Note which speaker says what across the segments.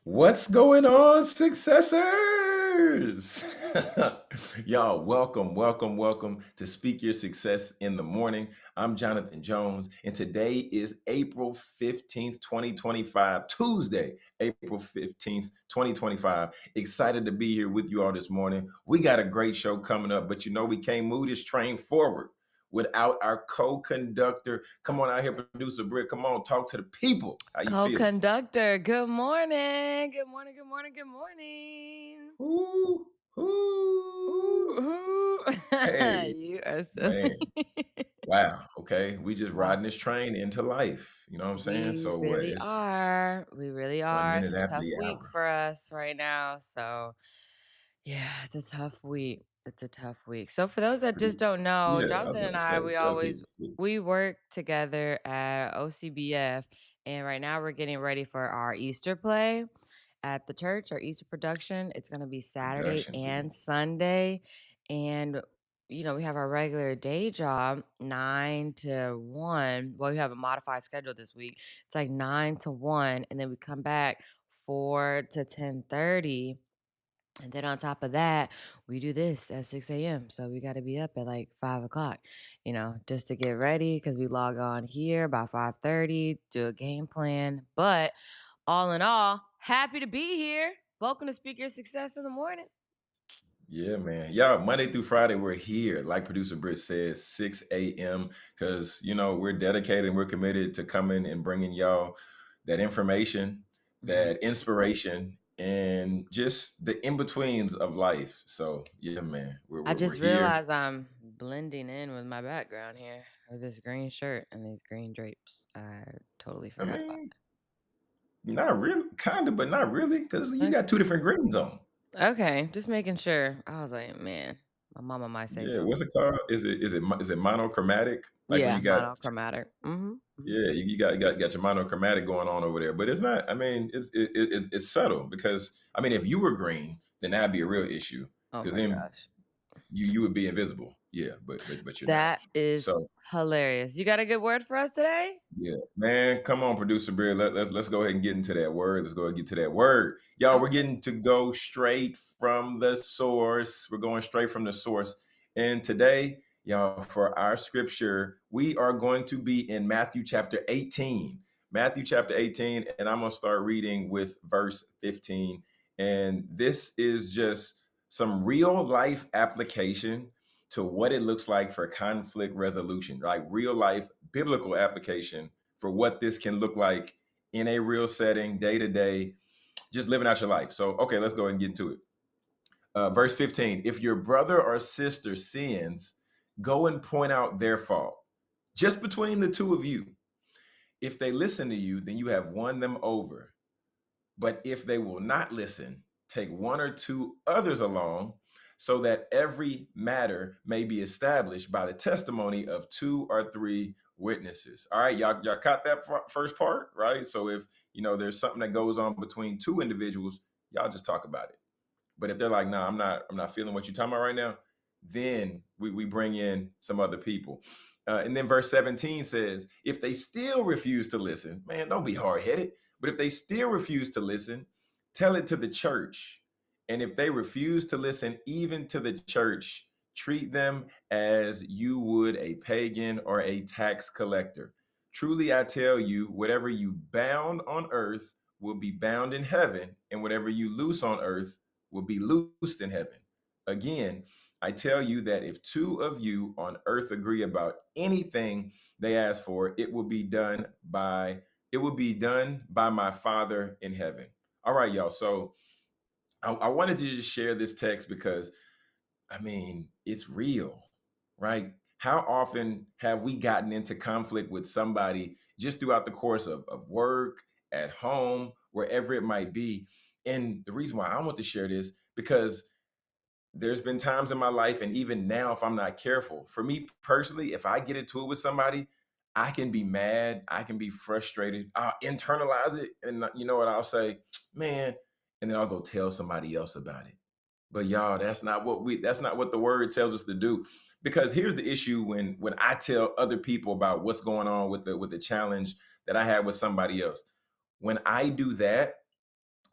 Speaker 1: What's going on, successors? Y'all, welcome to Speak Your Success in the Morning. I'm Jonathan Jones, and today is April 15th, 2025, Tuesday, April 15th, 2025. Excited to be here with you all this morning. We got a great show coming up, but we can't move this train forward without our co-conductor. Come on out here, producer Britt. Come on, talk to the people. How you feeling?
Speaker 2: Co-conductor, good morning. Good morning, good morning, good morning.
Speaker 1: Ooh, ooh.
Speaker 2: Ooh, ooh.
Speaker 1: Hey,
Speaker 2: You are so
Speaker 1: man. Wow. Okay. We just
Speaker 2: Wow.
Speaker 1: riding this train into life. You know what I'm saying?
Speaker 2: We
Speaker 1: So what?
Speaker 2: really
Speaker 1: It's
Speaker 2: are. We really
Speaker 1: one
Speaker 2: are. It's
Speaker 1: minute
Speaker 2: a
Speaker 1: after
Speaker 2: tough
Speaker 1: the
Speaker 2: week
Speaker 1: hour.
Speaker 2: for us right now. So, yeah, it's a tough week. It's a tough week. So, for those that just don't know,
Speaker 1: Yeah, I was
Speaker 2: Jonathan
Speaker 1: about
Speaker 2: and
Speaker 1: to
Speaker 2: I,
Speaker 1: say,
Speaker 2: we
Speaker 1: tell the
Speaker 2: always
Speaker 1: people.
Speaker 2: we work together at OCBF, and right now we're getting ready for our Easter play at the church, our Easter production. It's going to be Saturday
Speaker 1: Production.
Speaker 2: and Sunday. And, we have our regular day job, 9 to 1. Well, we have a modified schedule this week. It's like 9 to 1. And then we come back 4 to 10:30. And then on top of that, we do this at 6 a.m. So we got to be up at like 5 o'clock, just to get ready because we log on here about 5:30, do a game plan. But all in all, happy to be here. Welcome to Speak Your Success in the Morning.
Speaker 1: Yeah, man. Yeah, Monday through Friday, we're here. Like producer Britt says, 6 a.m. Because, we're dedicated and we're committed to coming and bringing y'all that information,
Speaker 2: Mhm.
Speaker 1: that inspiration, and just the in-betweens of life. So, yeah, man, we're,
Speaker 2: I
Speaker 1: we're, we're
Speaker 2: just
Speaker 1: here.
Speaker 2: realized I'm blending in with my background here with this green shirt and these green drapes. I totally
Speaker 1: I
Speaker 2: forgot about
Speaker 1: mean, not really, kind of, but not really, because you
Speaker 2: that.
Speaker 1: got two different greens on.
Speaker 2: Okay, just making sure. I was like, man, my mama might say
Speaker 1: Yeah,
Speaker 2: something.
Speaker 1: what's it called? Is it monochromatic? Like when
Speaker 2: Yeah,
Speaker 1: you got
Speaker 2: monochromatic.
Speaker 1: yeah, you got your monochromatic going on over there, but it's not. I mean, it's subtle because I mean, if you were green, then that'd be a real issue
Speaker 2: Oh
Speaker 1: because
Speaker 2: my
Speaker 1: then
Speaker 2: gosh.
Speaker 1: you would be invisible. Yeah, but you're not.
Speaker 2: That is
Speaker 1: So
Speaker 2: hilarious. You got a good word for us today?
Speaker 1: yeah, man, come on, producer Beard. Let's go ahead and get into that word. Let's go ahead and get to that word, y'all. We're
Speaker 2: Okay.
Speaker 1: getting to go straight from the source. We're going straight from the source, and today, y'all, for our scripture, we are going to be in Matthew chapter 18. Matthew chapter 18, and I'm gonna start reading with verse 15. And this is just some real life application to what it looks like for conflict resolution, like real life biblical application for what this can look like in a real setting, day to day, just living out your life. So, okay, let's go ahead and get into it. Verse 15, if your brother or sister sins, go and point out their fault, just between the two of you. If they listen to you, then you have won them over. But if they will not listen, take one or two others along, so that every matter may be established by the testimony of two or three witnesses. All right, y'all caught that first part, right? So if there's something that goes on between two individuals, y'all just talk about it. But if they're like, nah, I'm not feeling what you're talking about right now, then we bring in some other people. And then verse 17 says, if they still refuse to listen, man, don't be hard headed. But if they still refuse to listen, tell it to the church. And if they refuse to listen, even to the church, treat them as you would a pagan or a tax collector. Truly, I tell you, whatever you bound on earth will be bound in heaven, and whatever you loose on earth will be loosed in heaven. Again, I tell you that if two of you on earth agree about anything they ask for, it will be done by my Father in heaven. All right, y'all. So I wanted to just share this text because I mean, it's real, right? How often have we gotten into conflict with somebody just throughout the course of work, at home, wherever it might be? And the reason why I want to share this, because there's been times in my life, and even now, if I'm not careful, for me personally, if I get into it with somebody, I can be mad, I can be frustrated, I'll internalize it, and you know what I'll say, man, and then I'll go tell somebody else about it. But y'all, that's not what the word tells us to do. Because here's the issue when I tell other people about what's going on with the challenge that I had with somebody else. When I do that,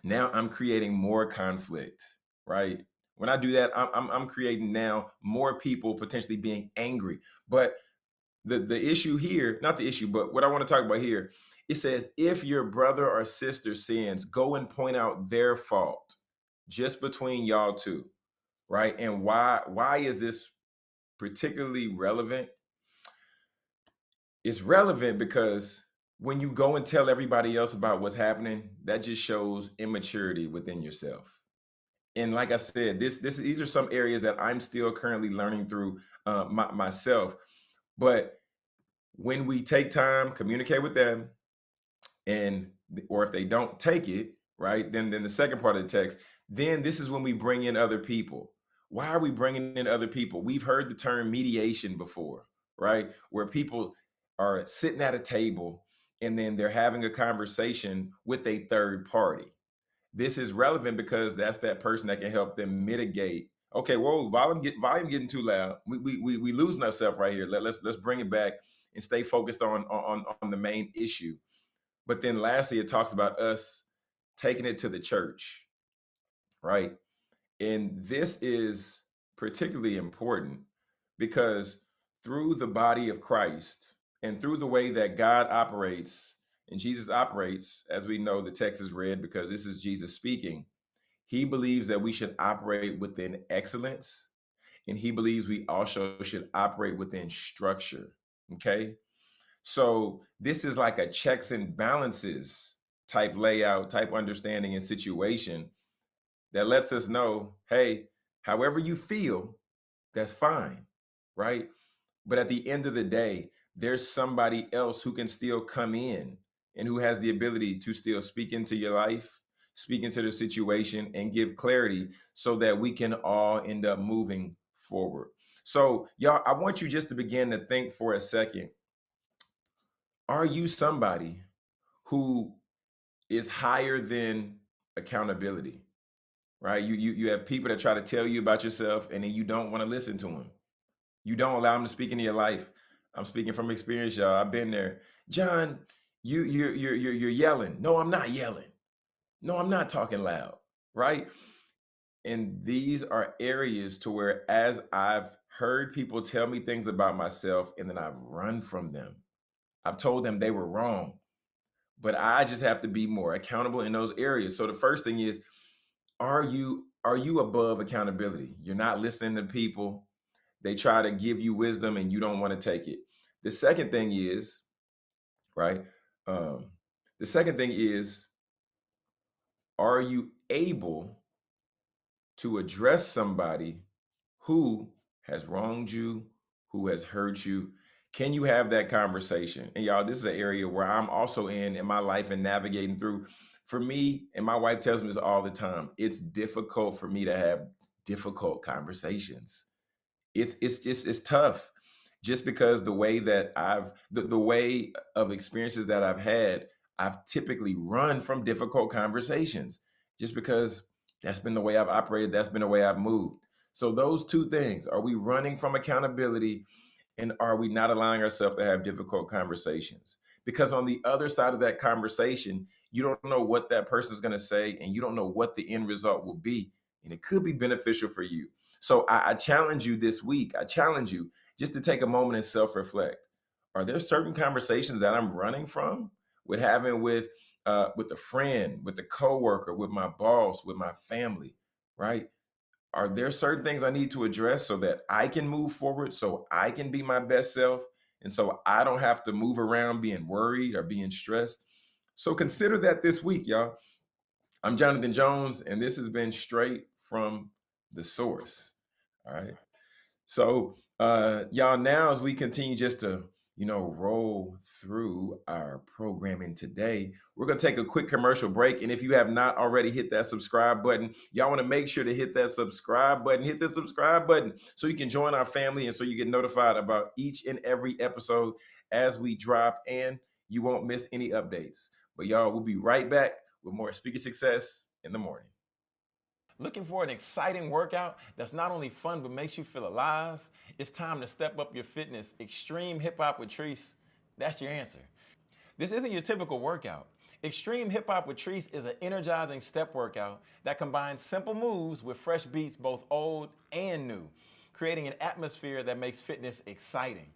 Speaker 1: Now I'm creating more conflict, right? When I do that, I'm creating now more people potentially being angry. But the issue here, not the issue, but what I want to talk about here, it says, if your brother or sister sins, go and point out their fault just between y'all two, right? And why is this particularly relevant? It's relevant because when you go and tell everybody else about what's happening, that just shows immaturity within yourself. And like I said, these are some areas that I'm still currently learning through myself. But when we take time, communicate with them, and or if they don't take it, right, then the second part of the text, then this is when we bring in other people. Why are we bringing in other people? We've heard the term mediation before, right, where people are sitting at a table and then they're having a conversation with a third party. This is relevant because that's that person that can help them mitigate. Okay, whoa, volume getting too loud. We losing ourselves right here. Let's bring it back and stay focused on the main issue. But then lastly, it talks about us taking it to the church, right? And this is particularly important because through the body of Christ and through the way that God operates and Jesus operates, as we know, the text is read because this is Jesus speaking. He believes that we should operate within excellence, and he believes we also should operate within structure. Okay. So this is like a checks and balances type layout, type understanding and situation that lets us know, hey, however you feel, that's fine, right? But at the end of the day, there's somebody else who can still come in and who has the ability to still speak into your life, speak into the situation, and give clarity so that we can all end up moving forward. So, y'all, I want you just to begin to think for a second. Are you somebody who is higher than accountability? Right? You have people that try to tell you about yourself and then you don't want to listen to them. You don't allow them to speak into your life. I'm speaking from experience, y'all. I've been there. John, you're yelling. No, I'm not yelling. No, I'm not talking loud. Right? And these are areas to where as I've heard people tell me things about myself and then I've run from them. I've told them they were wrong, but I just have to be more accountable in those areas. So the first thing is, are you above accountability? You're not listening to people. They try to give you wisdom and you don't want to take it. The second thing is, right? Um, the second thing is, are you able to address somebody who has wronged you, who has hurt you? Can you have that conversation? And y'all, this is an area where I'm also in my life and navigating through. For me, and my wife tells me this all the time, it's difficult for me to have difficult conversations. It's tough just because the way that the way of experiences that I've had, I've typically run from difficult conversations just because that's been the way I've operated, that's been the way I've moved. So those two things, are we running from accountability and are we not allowing ourselves to have difficult conversations? Because on the other side of that conversation, you don't know what that person's going to say and you don't know what the end result will be. And it could be beneficial for you. So I challenge you this week. I challenge you just to take a moment and self-reflect. Are there certain conversations that I'm running from, with having with a friend, with a coworker, with my boss, with my family, right? Are there certain things I need to address so that I can move forward, so I can be my best self, and so I don't have to move around being worried or being stressed? So consider that this week, y'all. I'm Jonathan Jones, and this has been Straight from the Source. All right. So, y'all, now as we continue just to, roll through our programming today, we're going to take a quick commercial break. And if you have not already hit that subscribe button, y'all want to make sure to hit that subscribe button, so you can join our family and so you get notified about each and every episode as we drop and you won't miss any updates. But y'all, we'll be right back with more Speaker Success in the Morning. Looking for an exciting workout that's not only fun but makes you feel alive? It's time to step up your fitness. Extreme Hip Hop with Treese, that's your answer. This isn't your typical workout. Extreme Hip Hop with Treese is an energizing step workout that combines simple moves with fresh beats, both old and new, creating an atmosphere that makes fitness exciting.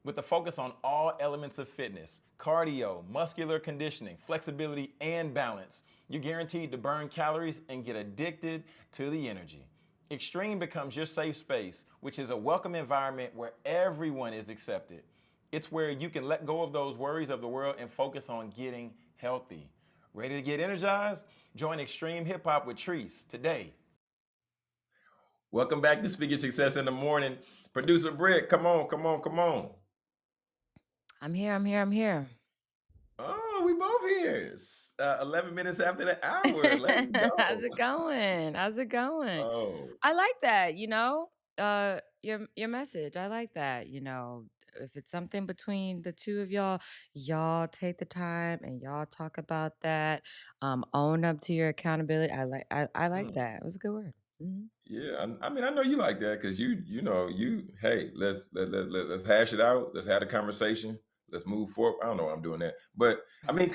Speaker 1: With a focus on all elements of fitness, cardio, muscular conditioning, flexibility, and balance, you're guaranteed to burn calories and get addicted to the energy. Extreme becomes your safe space, which is a welcome environment where everyone is accepted. It's where you can let go of those worries of the world and focus on getting healthy. Ready to get energized? Join Extreme Hip Hop with Treese today. Welcome back to Speak Your Success in the Morning. Producer Britt, come on, come on, come on.
Speaker 2: I'm here. I'm here. I'm here.
Speaker 1: Oh, we both here. 11 minutes after the hour. Let's
Speaker 2: How's
Speaker 1: go.
Speaker 2: it going? How's it going?
Speaker 1: Oh.
Speaker 2: I like that, your message. I like that, if it's something between the two of y'all take the time and y'all talk about that. Own up to your accountability. I like
Speaker 1: Hmm.
Speaker 2: that. It was a good word. Mhm.
Speaker 1: Yeah, I mean, I know you like that because hey, let's hash it out. Let's have a conversation. Let's move forward. I don't know why I'm doing that, but I mean,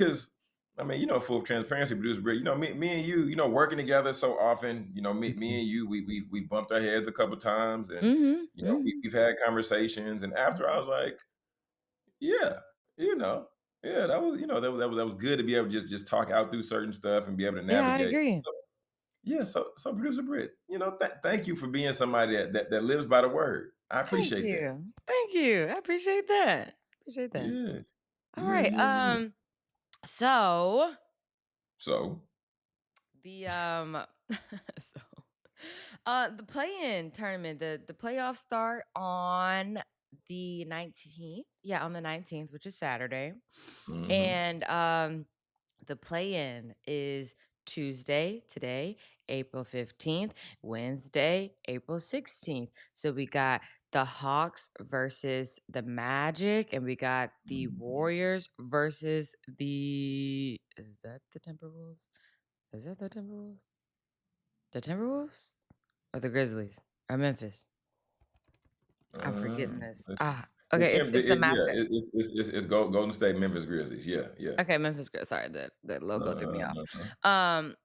Speaker 1: full of transparency, producer Britt. Me and you, working together so often. Me and you, we bumped our heads a couple times, and
Speaker 2: Mhm. Mhm.
Speaker 1: we've had conversations. And after, I was like, yeah, you know, yeah, that was good to be able to just talk out through certain stuff and be able to
Speaker 2: Yeah, I
Speaker 1: navigate.
Speaker 2: agree.
Speaker 1: Yeah, so producer Britt, thank you for being somebody that lives by the word. I
Speaker 2: Thank
Speaker 1: appreciate that.
Speaker 2: you. Thank you. I appreciate that. Appreciate that.
Speaker 1: Yeah,
Speaker 2: All
Speaker 1: yeah,
Speaker 2: right.
Speaker 1: yeah, yeah.
Speaker 2: So
Speaker 1: So,
Speaker 2: the so the play-in tournament, the playoffs start on the 19th. Yeah, on the 19th, which is Saturday.
Speaker 1: hmm
Speaker 2: And the play-in is Tuesday, today, April 15th, Wednesday, April 16th. So we got the Hawks versus the Magic, and we got the Warriors versus the is that the Timberwolves? Is that the Timberwolves? The Timberwolves? Or the Grizzlies? Or Memphis? I'm forgetting this.
Speaker 1: it's,
Speaker 2: Okay, it's the mascot.
Speaker 1: it's Golden State, Memphis Grizzlies. Yeah, yeah.
Speaker 2: Okay, Memphis Grizz. Sorry, the logo threw me off.
Speaker 1: Uh-huh.
Speaker 2: Um,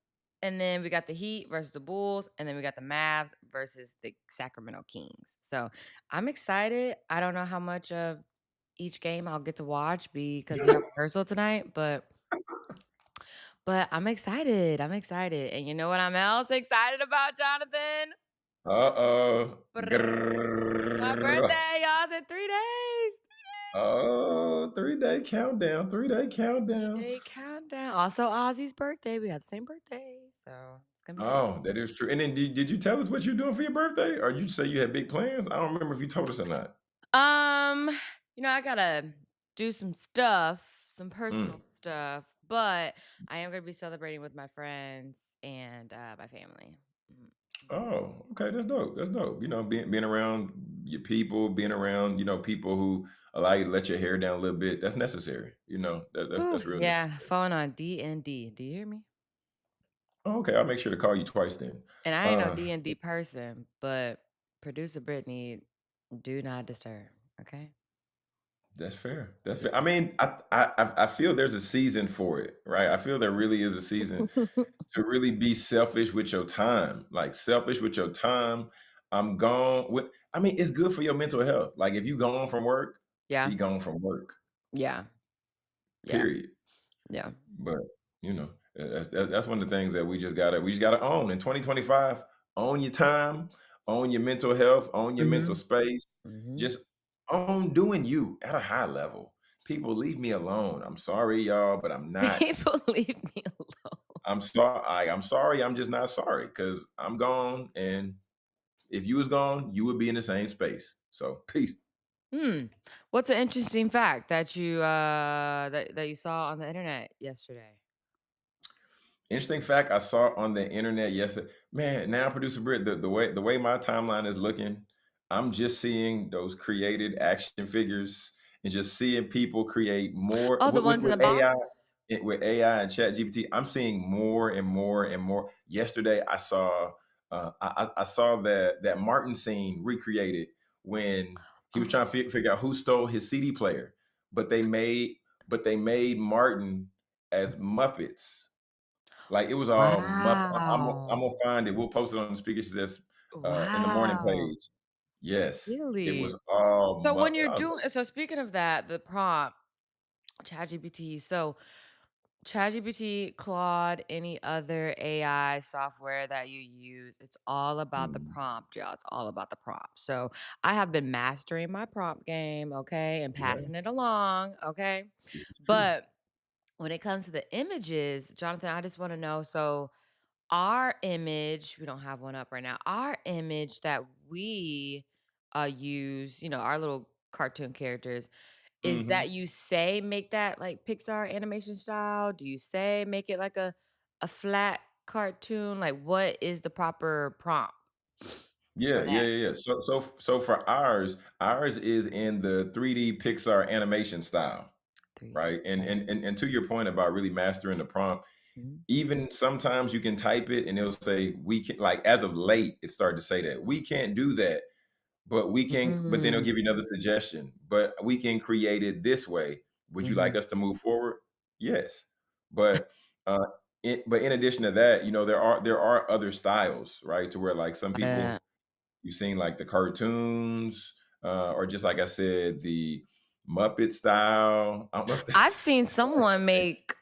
Speaker 2: and then we got the Heat versus the Bulls, and then we got the Mavs versus the Sacramento Kings. So I'm excited. I don't know how much of each game I'll get to watch because we have rehearsal tonight, but I'm excited. I'm excited. And you know what I'm else excited about, Jonathan?
Speaker 1: Uh-oh.
Speaker 2: My
Speaker 1: Grrrr.
Speaker 2: birthday, y'all. It's in 3 days.
Speaker 1: Oh, 3-day countdown. 3-day countdown.
Speaker 2: 3-day countdown. Also, Ozzy's birthday. We got the same birthday, so it's gonna be lit.
Speaker 1: Oh, that is true. And then did you tell us what you're doing for your birthday? Or you say you had big plans? I don't remember if you told us or not.
Speaker 2: Um, I gotta do some stuff, some personal
Speaker 1: Mm.
Speaker 2: stuff, but I am gonna be celebrating with my friends and my family. Mhm.
Speaker 1: Oh, okay, that's dope. That's dope. Being around your people, being around, people who allow you to let your hair down a little bit, that's necessary.
Speaker 2: Whew,
Speaker 1: That's real
Speaker 2: yeah,
Speaker 1: necessary.
Speaker 2: phone on D and D. Do you hear me?
Speaker 1: Oh, okay, I'll make sure to call you twice then.
Speaker 2: And I ain't no
Speaker 1: Uh,
Speaker 2: D&D person, but producer Brittany, do not disturb. Okay.
Speaker 1: that's fair. That's fair. I mean, I feel there's a season for it, right? I feel there really is a season to really be selfish with your time. Like selfish with your time. I'm gone with I mean, it's good for your mental health. Like if you gone from work,
Speaker 2: Yeah.
Speaker 1: be gone from work.
Speaker 2: Yeah. Yeah.
Speaker 1: Period.
Speaker 2: Yeah.
Speaker 1: But that's one of the things that we just gotta own in 2025. Own your time, own your mental health, own your mental
Speaker 2: Mhm.
Speaker 1: space.
Speaker 2: Mhm.
Speaker 1: Just own doing you at a high level. People leave me alone. I'm sorry, y'all, but I'm not.
Speaker 2: People leave me alone.
Speaker 1: I'm sorry. I'm just not sorry because I'm gone. And if you was gone, you would be in the same space. So peace.
Speaker 2: Hmm. What's an interesting fact that you saw on the internet yesterday?
Speaker 1: Interesting fact I saw on the internet yesterday. Man, now producer Britt, the way my timeline is looking, I'm just seeing those created action figures and just seeing people create more
Speaker 2: Oh, the
Speaker 1: with
Speaker 2: ones in the
Speaker 1: AI
Speaker 2: box?
Speaker 1: with AI and Chat GPT. I'm seeing more and more and more. Yesterday, I saw that Martin scene recreated when he was
Speaker 2: Oh.
Speaker 1: trying to figure out who stole his CD player, but they made Martin as Muppets. Like, it was all I'm
Speaker 2: Wow.
Speaker 1: gonna find it. We'll post it on the Speakers Desk, in the morning
Speaker 2: Wow.
Speaker 1: page. Yes, it
Speaker 2: Really?
Speaker 1: was all
Speaker 2: So when
Speaker 1: Muppet.
Speaker 2: you're
Speaker 1: I was like,
Speaker 2: doing so speaking of that, the prompt, ChatGPT. So ChatGPT, Claude, any other AI software that you use, it's all about the
Speaker 1: "Mm,
Speaker 2: prompt, y'all. It's all about the prompt. So I have been mastering my prompt game, okay, and
Speaker 1: yeah,
Speaker 2: passing it along, okay.
Speaker 1: this is true."
Speaker 2: But when it comes to the images, Jonathan, I just want to know. So our image, we don't have one up right now. Our image that we use, our little cartoon characters, is
Speaker 1: Mhm.
Speaker 2: that you say make that like Pixar animation style? Do you say make it like a flat cartoon? Like what is the proper prompt
Speaker 1: Yeah,
Speaker 2: for
Speaker 1: yeah,
Speaker 2: that?
Speaker 1: yeah, yeah. So for ours is in the 3D Pixar animation style,
Speaker 2: 3D.
Speaker 1: right? And
Speaker 2: Okay.
Speaker 1: and and and to your point about really mastering the prompt,
Speaker 2: Mhm.
Speaker 1: even sometimes you can type it and it'll say, "We can," like, as of late, it started to say that, "We can't do that, but then it'll
Speaker 2: Mm,
Speaker 1: give you another suggestion, "But we can create it this way. Would you like
Speaker 2: mhm.
Speaker 1: us to move forward?" Yes. But, uh, but in addition to that, there are other styles, right? To where, like, some
Speaker 2: Uh,
Speaker 1: people you've seen, like, the cartoons, or just like I said, the Muppet style. I don't know if
Speaker 2: I've
Speaker 1: that's
Speaker 2: seen someone make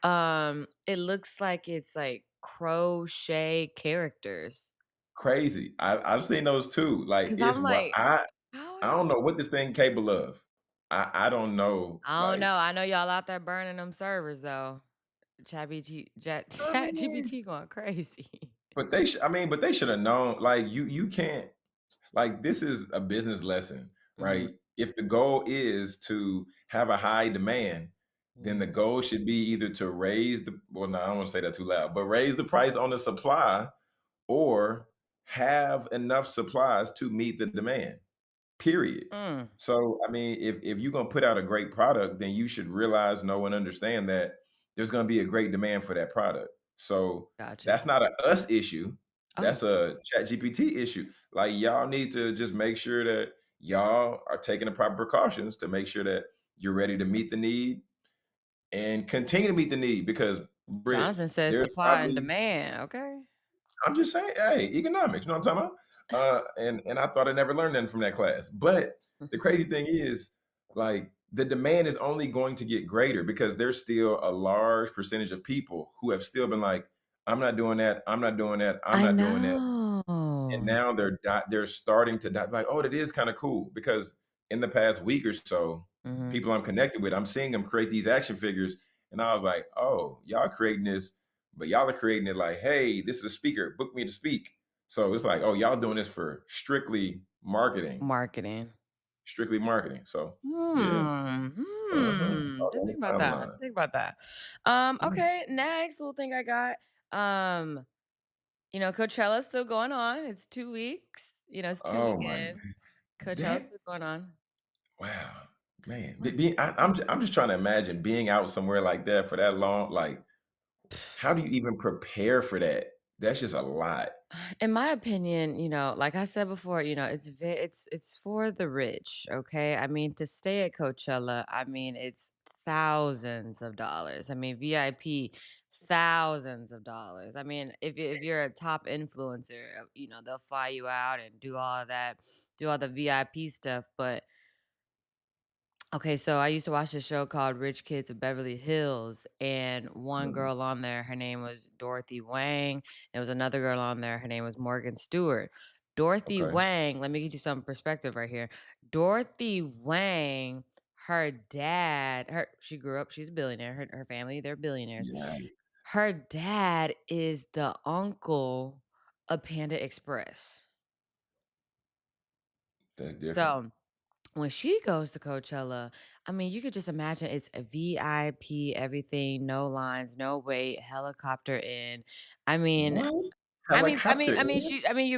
Speaker 2: it looks like it's like crochet characters.
Speaker 1: crazy. I've seen those too. Like,
Speaker 2: Cause
Speaker 1: it's
Speaker 2: I'm
Speaker 1: what
Speaker 2: like, how are
Speaker 1: I
Speaker 2: you?
Speaker 1: don't know what this thing capable of. I don't know,
Speaker 2: I don't know.
Speaker 1: like,
Speaker 2: I know y'all out there burning them servers though.
Speaker 1: I mean,
Speaker 2: ChatGPT going crazy.
Speaker 1: but they should have known, like, you can't, like, this is a business lesson,
Speaker 2: Mhm,
Speaker 1: right? If the goal is to have a high demand, then the
Speaker 2: mhm.
Speaker 1: goal should be either to raise the well, no, I don't wanna say that too loud, but raise the price on the supply or have enough supplies to meet the demand. Period.
Speaker 2: Mm,
Speaker 1: So, I mean, if you're gonna put out a great product, then you should realize, know, and understand that there's gonna be a great demand for that product. So
Speaker 2: got you.
Speaker 1: that's not a us issue.
Speaker 2: Oh,
Speaker 1: That's a ChatGPT issue. Like, y'all need to just make sure that y'all are taking the proper precautions to make sure that you're ready to meet the need and continue to meet the need because Britt,
Speaker 2: Jonathan says
Speaker 1: there's
Speaker 2: supply and
Speaker 1: probably
Speaker 2: demand. Okay.
Speaker 1: I'm just saying, hey, economics, you know what I'm talking about? And I thought I never learned nothing from that class. But the crazy thing is, like, the demand is only going to get greater because there's still a large percentage of people who have still been like, I'm not doing that, I'm not doing that, I'm
Speaker 2: I
Speaker 1: not doing that. And
Speaker 2: know.
Speaker 1: now they're starting to die. Like, oh, that is kind of cool because in the past week or so,
Speaker 2: Mhm.
Speaker 1: people I'm connected with, I'm seeing them create these action figures, and I was like, oh, y'all creating this, but y'all are creating it like, hey, this is a speaker, book me to speak. So it's like, oh, y'all doing this for
Speaker 2: Marketing.
Speaker 1: strictly marketing. So yeah, it's all
Speaker 2: Didn't
Speaker 1: on
Speaker 2: think
Speaker 1: the
Speaker 2: about that.
Speaker 1: timeline.
Speaker 2: Didn't think about that.
Speaker 1: Mm.
Speaker 2: Okay, next little thing I got. Um, Coachella's still going on. It's 2 weeks. It's 2
Speaker 1: Oh my,
Speaker 2: weekends. Coachella's
Speaker 1: that
Speaker 2: still going on.
Speaker 1: wow, man,
Speaker 2: What?
Speaker 1: I'm just trying to imagine being out somewhere like that for that long, like. How do you even prepare for that? That's just a lot.
Speaker 2: In my opinion, like I said before, it's for the rich, okay? I mean, to stay at Coachella, I mean, it's thousands of dollars. I mean, VIP, thousands of dollars. I mean, if you're a top influencer, they'll fly you out and do all of that, do all the VIP stuff, but okay, so I used to watch this show called Rich Kids of Beverly Hills, and one
Speaker 1: Mhm.
Speaker 2: girl on there, her name was Dorothy Wang. There was another girl on there, her name was Morgan Stewart. Dorothy
Speaker 1: Okay.
Speaker 2: Wang, let me give you some perspective right here. Dorothy Wang, her dad, she grew up, she's a billionaire, her family, they're billionaires.
Speaker 1: Yeah,
Speaker 2: Her dad is the uncle of Panda Express.
Speaker 1: that's different.
Speaker 2: So when she goes to Coachella, I mean, you could just imagine it's a VIP, everything, no lines, no wait, helicopter in. I mean,
Speaker 1: What?
Speaker 2: I mean, I mean,
Speaker 1: Helicopter
Speaker 2: I mean,
Speaker 1: in?
Speaker 2: she, I mean,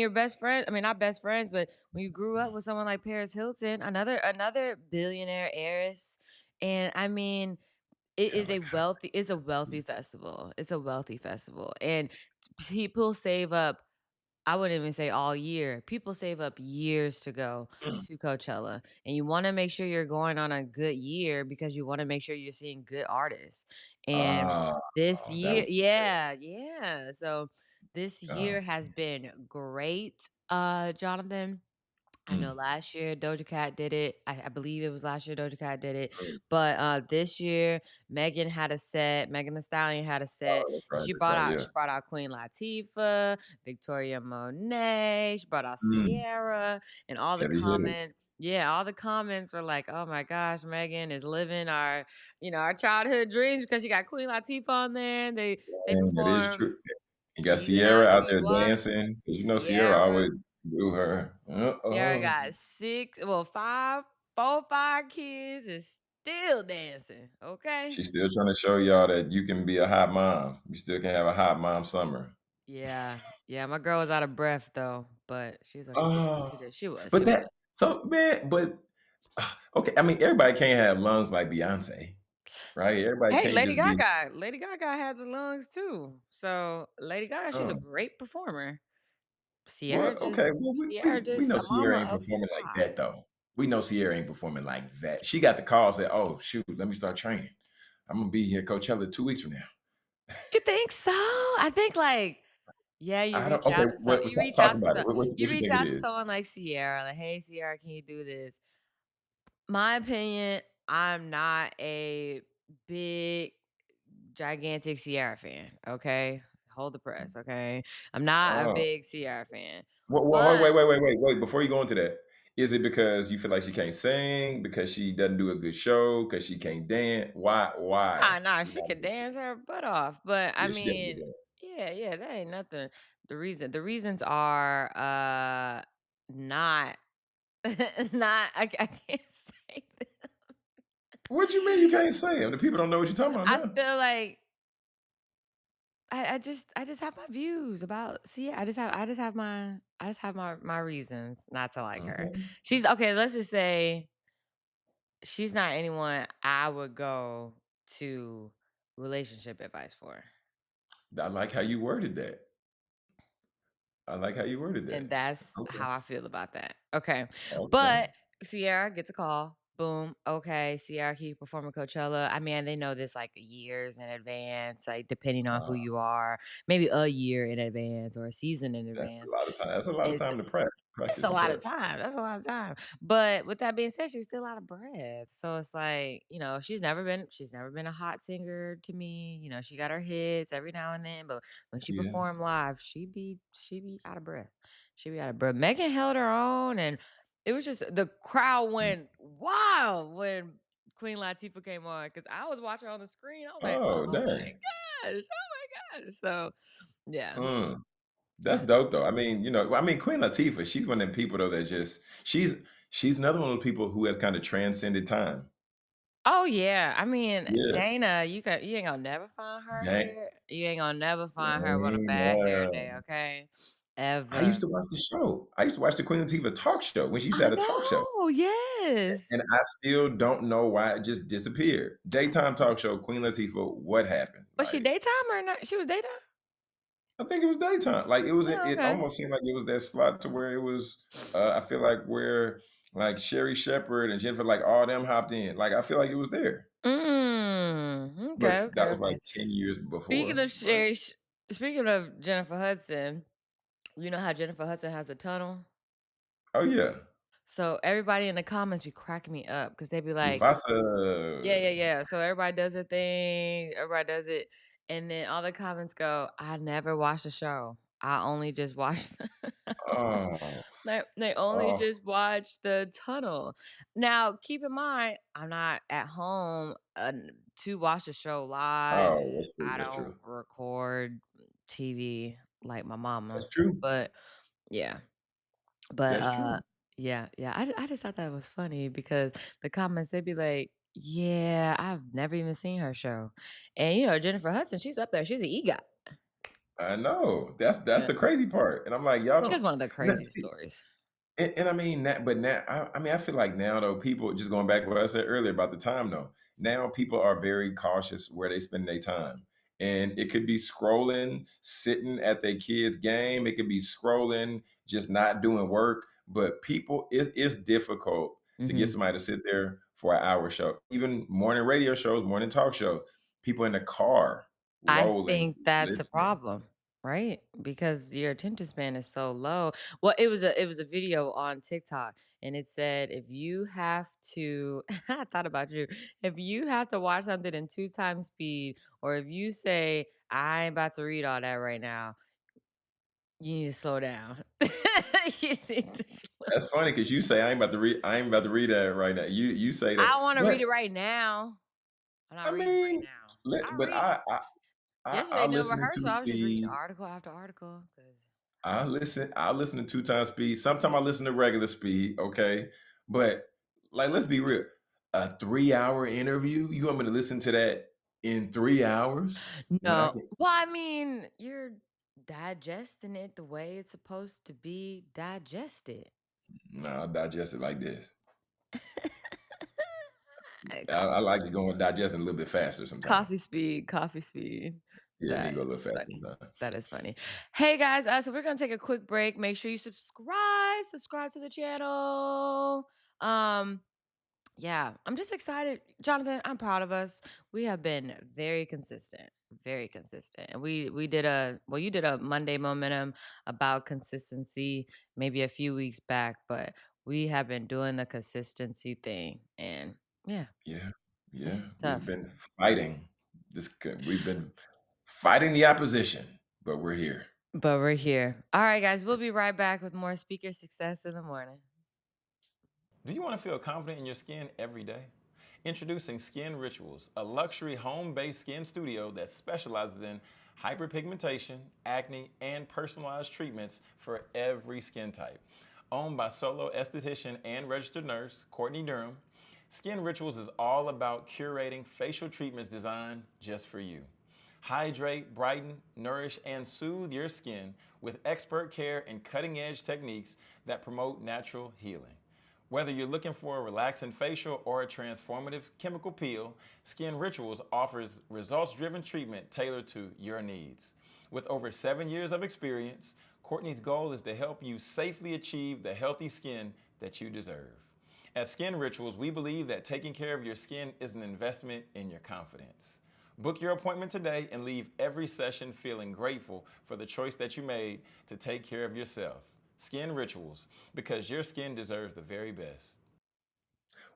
Speaker 2: your best friend. I mean, not best friends, but when you grew up with someone like Paris Hilton, another billionaire heiress, and I mean,
Speaker 1: Helicopter.
Speaker 2: it's a wealthy festival. It's a wealthy festival, and people save up I wouldn't even say all year. People save up years to go to Coachella, and you wanna make sure you're going on a good year because you wanna make sure you're seeing good artists. And
Speaker 1: Oh,
Speaker 2: this
Speaker 1: that
Speaker 2: year
Speaker 1: was
Speaker 2: yeah, yeah. So this
Speaker 1: oh,
Speaker 2: year has been great, Jonathan. I know
Speaker 1: mm,
Speaker 2: last year Doja Cat did it. I believe it was last year Doja Cat did it.
Speaker 1: mm.
Speaker 2: But this year Megan had a set. Megan the Stallion had a set.
Speaker 1: Oh,
Speaker 2: And she
Speaker 1: that's
Speaker 2: brought
Speaker 1: right,
Speaker 2: out
Speaker 1: yeah.
Speaker 2: she brought out Queen Latifah, Victoria Monet, she brought out
Speaker 1: Mm,
Speaker 2: Sierra, and all the
Speaker 1: heavy hitters.
Speaker 2: comments. Yeah, all the comments were like, "Oh my gosh, Megan is living our, our childhood dreams because she got Queen Latifah on there." And they
Speaker 1: And that is
Speaker 2: performed
Speaker 1: true. You got Sierra out there
Speaker 2: UNITY.
Speaker 1: dancing, 'cause you know Sierra always
Speaker 2: Sierra.
Speaker 1: do her,
Speaker 2: Sierra
Speaker 1: uh-oh.
Speaker 2: got 5, kids and still dancing, okay?
Speaker 1: She's still trying to show y'all that you can be a hot mom. You still can have a hot mom summer.
Speaker 2: Yeah. Yeah, my girl was out of breath though, but she was okay.
Speaker 1: Oh,
Speaker 2: She did. She was.
Speaker 1: but
Speaker 2: She was.
Speaker 1: that so man, but okay, I mean, everybody can't have lungs like Beyonce, right? Everybody
Speaker 2: Hey,
Speaker 1: can't
Speaker 2: Lady
Speaker 1: just be,
Speaker 2: Gaga. Lady Gaga had the lungs too. So Lady Gaga, she's a
Speaker 1: oh,
Speaker 2: great performer.
Speaker 1: well, okay, well,
Speaker 2: Sierra
Speaker 1: we
Speaker 2: just
Speaker 1: know
Speaker 2: a
Speaker 1: Sierra
Speaker 2: mama
Speaker 1: ain't
Speaker 2: of
Speaker 1: performing like
Speaker 2: 5.
Speaker 1: that though. We know Sierra ain't performing like that. She got the call, said, "Oh shoot, let me start training. I'm gonna be here at Coachella 2 weeks from now."
Speaker 2: You think so? I think like yeah,
Speaker 1: I don't. Okay, what? Talk about it.
Speaker 2: you
Speaker 1: What you
Speaker 2: reach
Speaker 1: think it
Speaker 2: out to
Speaker 1: is?
Speaker 2: someone like Sierra, like, "Hey Sierra, can you do this?" My opinion, I'm not a big, gigantic Sierra fan, okay? Hold the press, okay? I'm not a
Speaker 1: Oh,
Speaker 2: big Sierra fan.
Speaker 1: wait,
Speaker 2: But
Speaker 1: wait. Before you go into that, is it because you feel like she can't sing? Because she doesn't do a good show? Because she can't dance? Why? Why?
Speaker 2: nah, she
Speaker 1: Why
Speaker 2: could
Speaker 1: is it?
Speaker 2: dance her butt off. But I
Speaker 1: Yeah, she definitely
Speaker 2: mean,
Speaker 1: does.
Speaker 2: yeah, yeah, that ain't nothing. The reasons are not not I can't say that.
Speaker 1: What you mean you can't sing? The people don't know what you're talking about
Speaker 2: I
Speaker 1: now.
Speaker 2: feel like I just have my views about see, I just have my reasons not to like her.
Speaker 1: Okay,
Speaker 2: She's okay, let's just say she's not anyone I would go to relationship advice for.
Speaker 1: I like how you worded that. I like how you worded
Speaker 2: And
Speaker 1: that.
Speaker 2: that's
Speaker 1: Okay,
Speaker 2: how I feel about that. Okay.
Speaker 1: okay,
Speaker 2: But Sierra gets a call. Boom. Okay. Sierra, can you perform at Coachella? I mean, they know this like years in advance, like depending on who
Speaker 1: uh,
Speaker 2: you are, maybe a year in advance or a season in
Speaker 1: that's a
Speaker 2: advance.
Speaker 1: lot of time. That's a lot of
Speaker 2: It's
Speaker 1: time to
Speaker 2: it's
Speaker 1: practice
Speaker 2: a
Speaker 1: and
Speaker 2: lot of
Speaker 1: prep.
Speaker 2: time. That's a lot of time. But with that being said, she was still out of breath. So it's like, she's never been a hot singer to me. She got her hits every now and then, but when she
Speaker 1: Yeah.
Speaker 2: performed live, she be out of breath. She be out of breath. Megan held her own and it was just the crowd
Speaker 1: Mm.
Speaker 2: went wild when Queen Latifah came on because I was watching on the screen. I was like,
Speaker 1: Oh,
Speaker 2: oh my
Speaker 1: dang.
Speaker 2: gosh, oh my gosh. So yeah.
Speaker 1: Mm. That's
Speaker 2: Yeah.
Speaker 1: dope though. I mean, Queen Latifah, she's one of them people though that just she's another one of those people who has kind of transcended time.
Speaker 2: Oh yeah, I mean,
Speaker 1: Yeah.
Speaker 2: Dana, you ain't gonna never find her
Speaker 1: Dang,
Speaker 2: hair. You ain't gonna never find her with a
Speaker 1: dang,
Speaker 2: bad hair day, okay?
Speaker 1: I used
Speaker 2: Ever.
Speaker 1: to watch the show. I used to watch the Queen Latifah talk show when she used to
Speaker 2: I
Speaker 1: have a talk show.
Speaker 2: know. Yes.
Speaker 1: And I still don't know why it just disappeared. Daytime talk show, Queen Latifah, what happened?
Speaker 2: Was she
Speaker 1: Like,
Speaker 2: daytime or not? She was daytime.
Speaker 1: I think it was daytime. Like
Speaker 2: Oh,
Speaker 1: it
Speaker 2: okay.
Speaker 1: almost seemed like it was that slot to where it was I feel like where like Sherry Shepherd and Jennifer, like all them hopped in. Like I feel like it was there.
Speaker 2: Okay.
Speaker 1: But that
Speaker 2: Okay.
Speaker 1: was like
Speaker 2: Okay.
Speaker 1: 10 years
Speaker 2: Speaking
Speaker 1: before.
Speaker 2: of
Speaker 1: But
Speaker 2: Sherry, speaking of Jennifer Hudson, you know how Jennifer Hudson has a tunnel.
Speaker 1: oh yeah.
Speaker 2: So everybody in the comments be cracking me up because they be like,
Speaker 1: Mufasa.
Speaker 2: yeah, yeah, yeah. So everybody does their thing, everybody does it, and then all the comments go, "I never watched the show. I only just watched
Speaker 1: Oh.
Speaker 2: they only
Speaker 1: Oh.
Speaker 2: just watched the tunnel." Now, keep in mind, I'm not at home, to watch the show live,
Speaker 1: Oh,
Speaker 2: and
Speaker 1: that's true.
Speaker 2: I
Speaker 1: That's
Speaker 2: don't
Speaker 1: true.
Speaker 2: record TV like my
Speaker 1: That's
Speaker 2: mama,
Speaker 1: true.
Speaker 2: but yeah. But,
Speaker 1: That's true.
Speaker 2: yeah, yeah, I just thought that was funny because the comments, they'd be like, "Yeah, I've never even seen her show." And, Jennifer Hudson, she's up there, she's an EGOT.
Speaker 1: I know. That's
Speaker 2: Yeah.
Speaker 1: the crazy part. And I'm like, y'all
Speaker 2: She has
Speaker 1: don't
Speaker 2: one of the
Speaker 1: now,
Speaker 2: craziest
Speaker 1: see,
Speaker 2: stories.
Speaker 1: and I mean that, but now I mean I feel like now though, people just going back to what I said earlier about the time though. Now people are very cautious where they spend their time. And it could be scrolling, sitting at their kids' game. It could be scrolling, just not doing work. But people, it's difficult to get
Speaker 2: Mhm.
Speaker 1: somebody to sit there for an hour show. Even morning radio shows, morning talk shows, people in the car
Speaker 2: I
Speaker 1: rolling,
Speaker 2: think that's a
Speaker 1: listening.
Speaker 2: problem, right? Because your attention span is so low. Well, it was a video on TikTok and it said if you have to I thought about you. If you have to watch something in 2 times speed or if you say I ain't about to read all that right now, you need to slow down. You need to slow
Speaker 1: That's funny because you say I ain't about to read that right now. You say that,
Speaker 2: I want to read
Speaker 1: but
Speaker 2: it right now. I'm not
Speaker 1: I
Speaker 2: reading right
Speaker 1: mean,
Speaker 2: now.
Speaker 1: let,
Speaker 2: I
Speaker 1: but
Speaker 2: read
Speaker 1: I
Speaker 2: yesterday during
Speaker 1: listen to two
Speaker 2: rehearsal. I was just reading
Speaker 1: speed.
Speaker 2: article after article because
Speaker 1: I listen to 2 times speed. Sometimes I listen to regular speed, okay? But like let's be real. A 3-hour interview, you want me to listen to that in 3 hours when I
Speaker 2: no.
Speaker 1: can
Speaker 2: Well, I mean, you're digesting it the way it's supposed to be digested.
Speaker 1: no, I'll digest it like this.
Speaker 2: Coffee
Speaker 1: I like
Speaker 2: speed.
Speaker 1: it going digesting a little bit faster sometimes.
Speaker 2: Coffee speed, coffee speed.
Speaker 1: Yeah, need
Speaker 2: That
Speaker 1: to go a little
Speaker 2: is
Speaker 1: faster
Speaker 2: funny.
Speaker 1: sometimes.
Speaker 2: That is funny. Hey guys, so we're gonna take a quick break. Make sure you subscribe to the channel. Um, Yeah, I'm just excited. Jonathan, I'm proud of us. We have been very consistent, very consistent. And we did you did a Monday momentum about consistency maybe a few weeks back, but we have been doing the consistency thing. And yeah,
Speaker 1: Yeah.
Speaker 2: it's
Speaker 1: Yeah,
Speaker 2: just tough.
Speaker 1: we've been fighting the opposition, but we're here.
Speaker 2: But we're here. All right, guys, we'll be right back with more speaker success in the morning.
Speaker 1: Do you want to feel confident in your skin every day? Introducing Skin Rituals, a luxury home based skin studio that specializes in hyperpigmentation, acne, and personalized treatments for every skin type. Owned by solo esthetician and registered nurse Courtney Durham, Skin Rituals is all about curating facial treatments designed just for you. Hydrate, brighten, nourish, and soothe your skin with expert care and cutting edge techniques that promote natural healing. Whether you're looking for a relaxing facial or a transformative chemical peel, Skin Rituals offers results driven treatment tailored to your needs. With over 7 years of experience, Courtney's goal is to help you safely achieve the healthy skin that you deserve. At Skin Rituals, we believe that taking care of your skin is an investment in your confidence. Book your appointment today and leave every session feeling grateful for the choice that you made to take care of yourself. Skin Rituals, because your skin deserves the very best.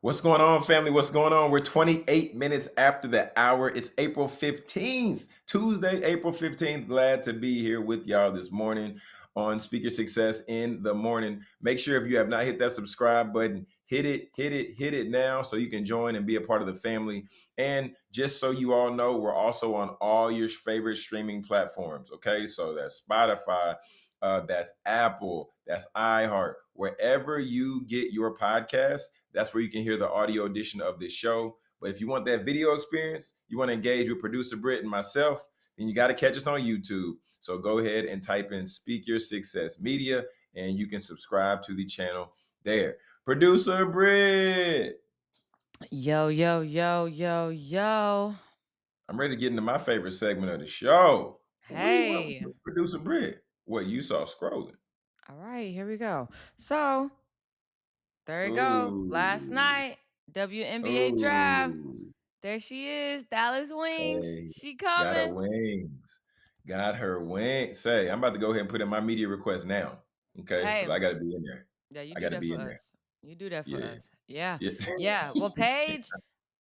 Speaker 1: What's going on, family? What's going on? We're 28 minutes after the hour. It's April 15th, Tuesday, April 15th. Glad to be here with y'all this morning on Speaker Success in the Morning. Make sure if you have not hit that subscribe button, hit it, hit it, hit it now so you can join and be a part of the family. And just so you all know, we're also on all your favorite streaming platforms. Okay, so that's Spotify, that's Apple, that's iHeart, wherever you get your podcast. That's where you can hear the audio edition of this show. But if you want that video experience, you want to engage with producer Britt and myself, then you got to catch us on YouTube. So go ahead and type in Speak Your Success Media, and you can subscribe to the channel there. Producer Britt,
Speaker 2: Yo, yo, yo, yo, yo.
Speaker 1: I'm ready to get into my favorite segment of the show. What
Speaker 2: Hey.
Speaker 1: producer Britt? What you saw scrolling?
Speaker 2: All right, here we go. So there you go. Last
Speaker 1: Ooh,
Speaker 2: night, WNBA draft.
Speaker 1: ooh.
Speaker 2: There she is, Dallas Wings.
Speaker 1: Hey,
Speaker 2: She
Speaker 1: got her
Speaker 2: coming.
Speaker 1: wings. Got her wings. Say, I'm about to go ahead and put in my media request now. Okay, because
Speaker 2: Hey,
Speaker 1: I got to be in there.
Speaker 2: yeah, you
Speaker 1: I
Speaker 2: do
Speaker 1: got to
Speaker 2: that
Speaker 1: be
Speaker 2: for
Speaker 1: in there.
Speaker 2: us. You do that for
Speaker 1: Yeah,
Speaker 2: us. Yeah.
Speaker 1: yeah.
Speaker 2: Yeah. Well,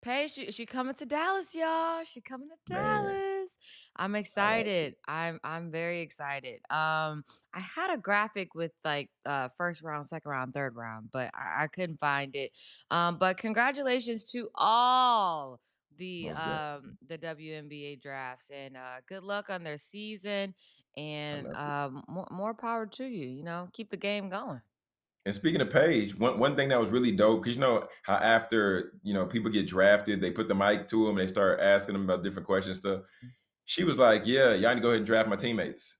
Speaker 2: Paige, she coming to Dallas, y'all. She coming to
Speaker 1: Man,
Speaker 2: Dallas. I'm
Speaker 1: I like it.
Speaker 2: excited. I'm very excited. I had a graphic with like first round, second round, third round, but I couldn't find it. But congratulations to all
Speaker 1: Most definitely.
Speaker 2: the WNBA drafts and good luck on their season
Speaker 1: I
Speaker 2: and
Speaker 1: love it.
Speaker 2: more power to you. You know, keep the game going.
Speaker 1: And speaking of Paige, one thing that was really dope, because you know how after people get drafted, they put the mic to them and they start asking them about different questions stuff. She was like, "Yeah, y'all need to go ahead and draft my teammates."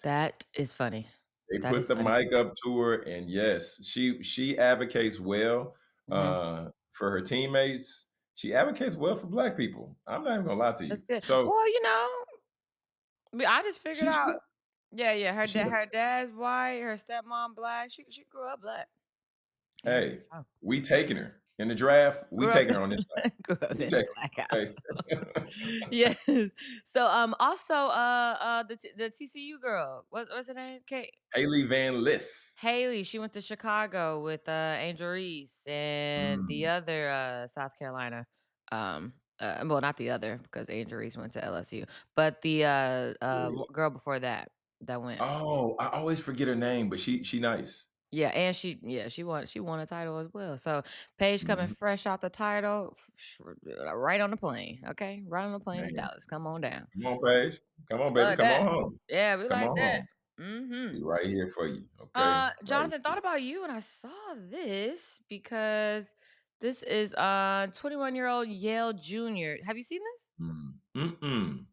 Speaker 2: That is funny.
Speaker 1: They
Speaker 2: That
Speaker 1: put
Speaker 2: is
Speaker 1: the
Speaker 2: funny.
Speaker 1: mic up to her, and yes, she advocates well
Speaker 2: Mhm.
Speaker 1: for her teammates. she advocates well for black people. I'm not even gonna lie to you.
Speaker 2: That's good.
Speaker 1: So
Speaker 2: Well, I just figured
Speaker 1: she
Speaker 2: out. Yeah, yeah.
Speaker 1: she
Speaker 2: Her dad's white. Her stepmom black. She grew up black. Yeah.
Speaker 1: hey,
Speaker 2: So
Speaker 1: we taking her in the draft. We
Speaker 2: grew up
Speaker 1: taking her on this side.
Speaker 2: grew up
Speaker 1: We
Speaker 2: in a
Speaker 1: taking
Speaker 2: black
Speaker 1: her. Okay.
Speaker 2: household. Yes. So also the TCU girl. What's her name? Kate.
Speaker 1: Haley Van Lith.
Speaker 2: Haley, she went to Chicago with Angel Reese and the
Speaker 1: Mm,
Speaker 2: other South Carolina. Well, not the other because Angel Reese went to LSU, but the
Speaker 1: yeah.
Speaker 2: girl before that that went.
Speaker 1: Oh, I always forget her name, but she nice.
Speaker 2: Yeah, and she won a title as well. So Paige coming
Speaker 1: Mhm.
Speaker 2: fresh out the title, right on the plane. Okay, right on the plane to
Speaker 1: Man,
Speaker 2: Dallas. Come on down.
Speaker 1: come on, Paige. Come on,
Speaker 2: We
Speaker 1: baby.
Speaker 2: like
Speaker 1: Come
Speaker 2: that.
Speaker 1: on home.
Speaker 2: Yeah, we
Speaker 1: Come
Speaker 2: like
Speaker 1: on
Speaker 2: that.
Speaker 1: home.
Speaker 2: Mm-hmm.
Speaker 1: We right here for you. Okay. Right
Speaker 2: Jonathan,
Speaker 1: here.
Speaker 2: thought about you and I saw this because this is 21-year-old Yale Junior. Have you seen this?
Speaker 1: Mm. Mm-mm.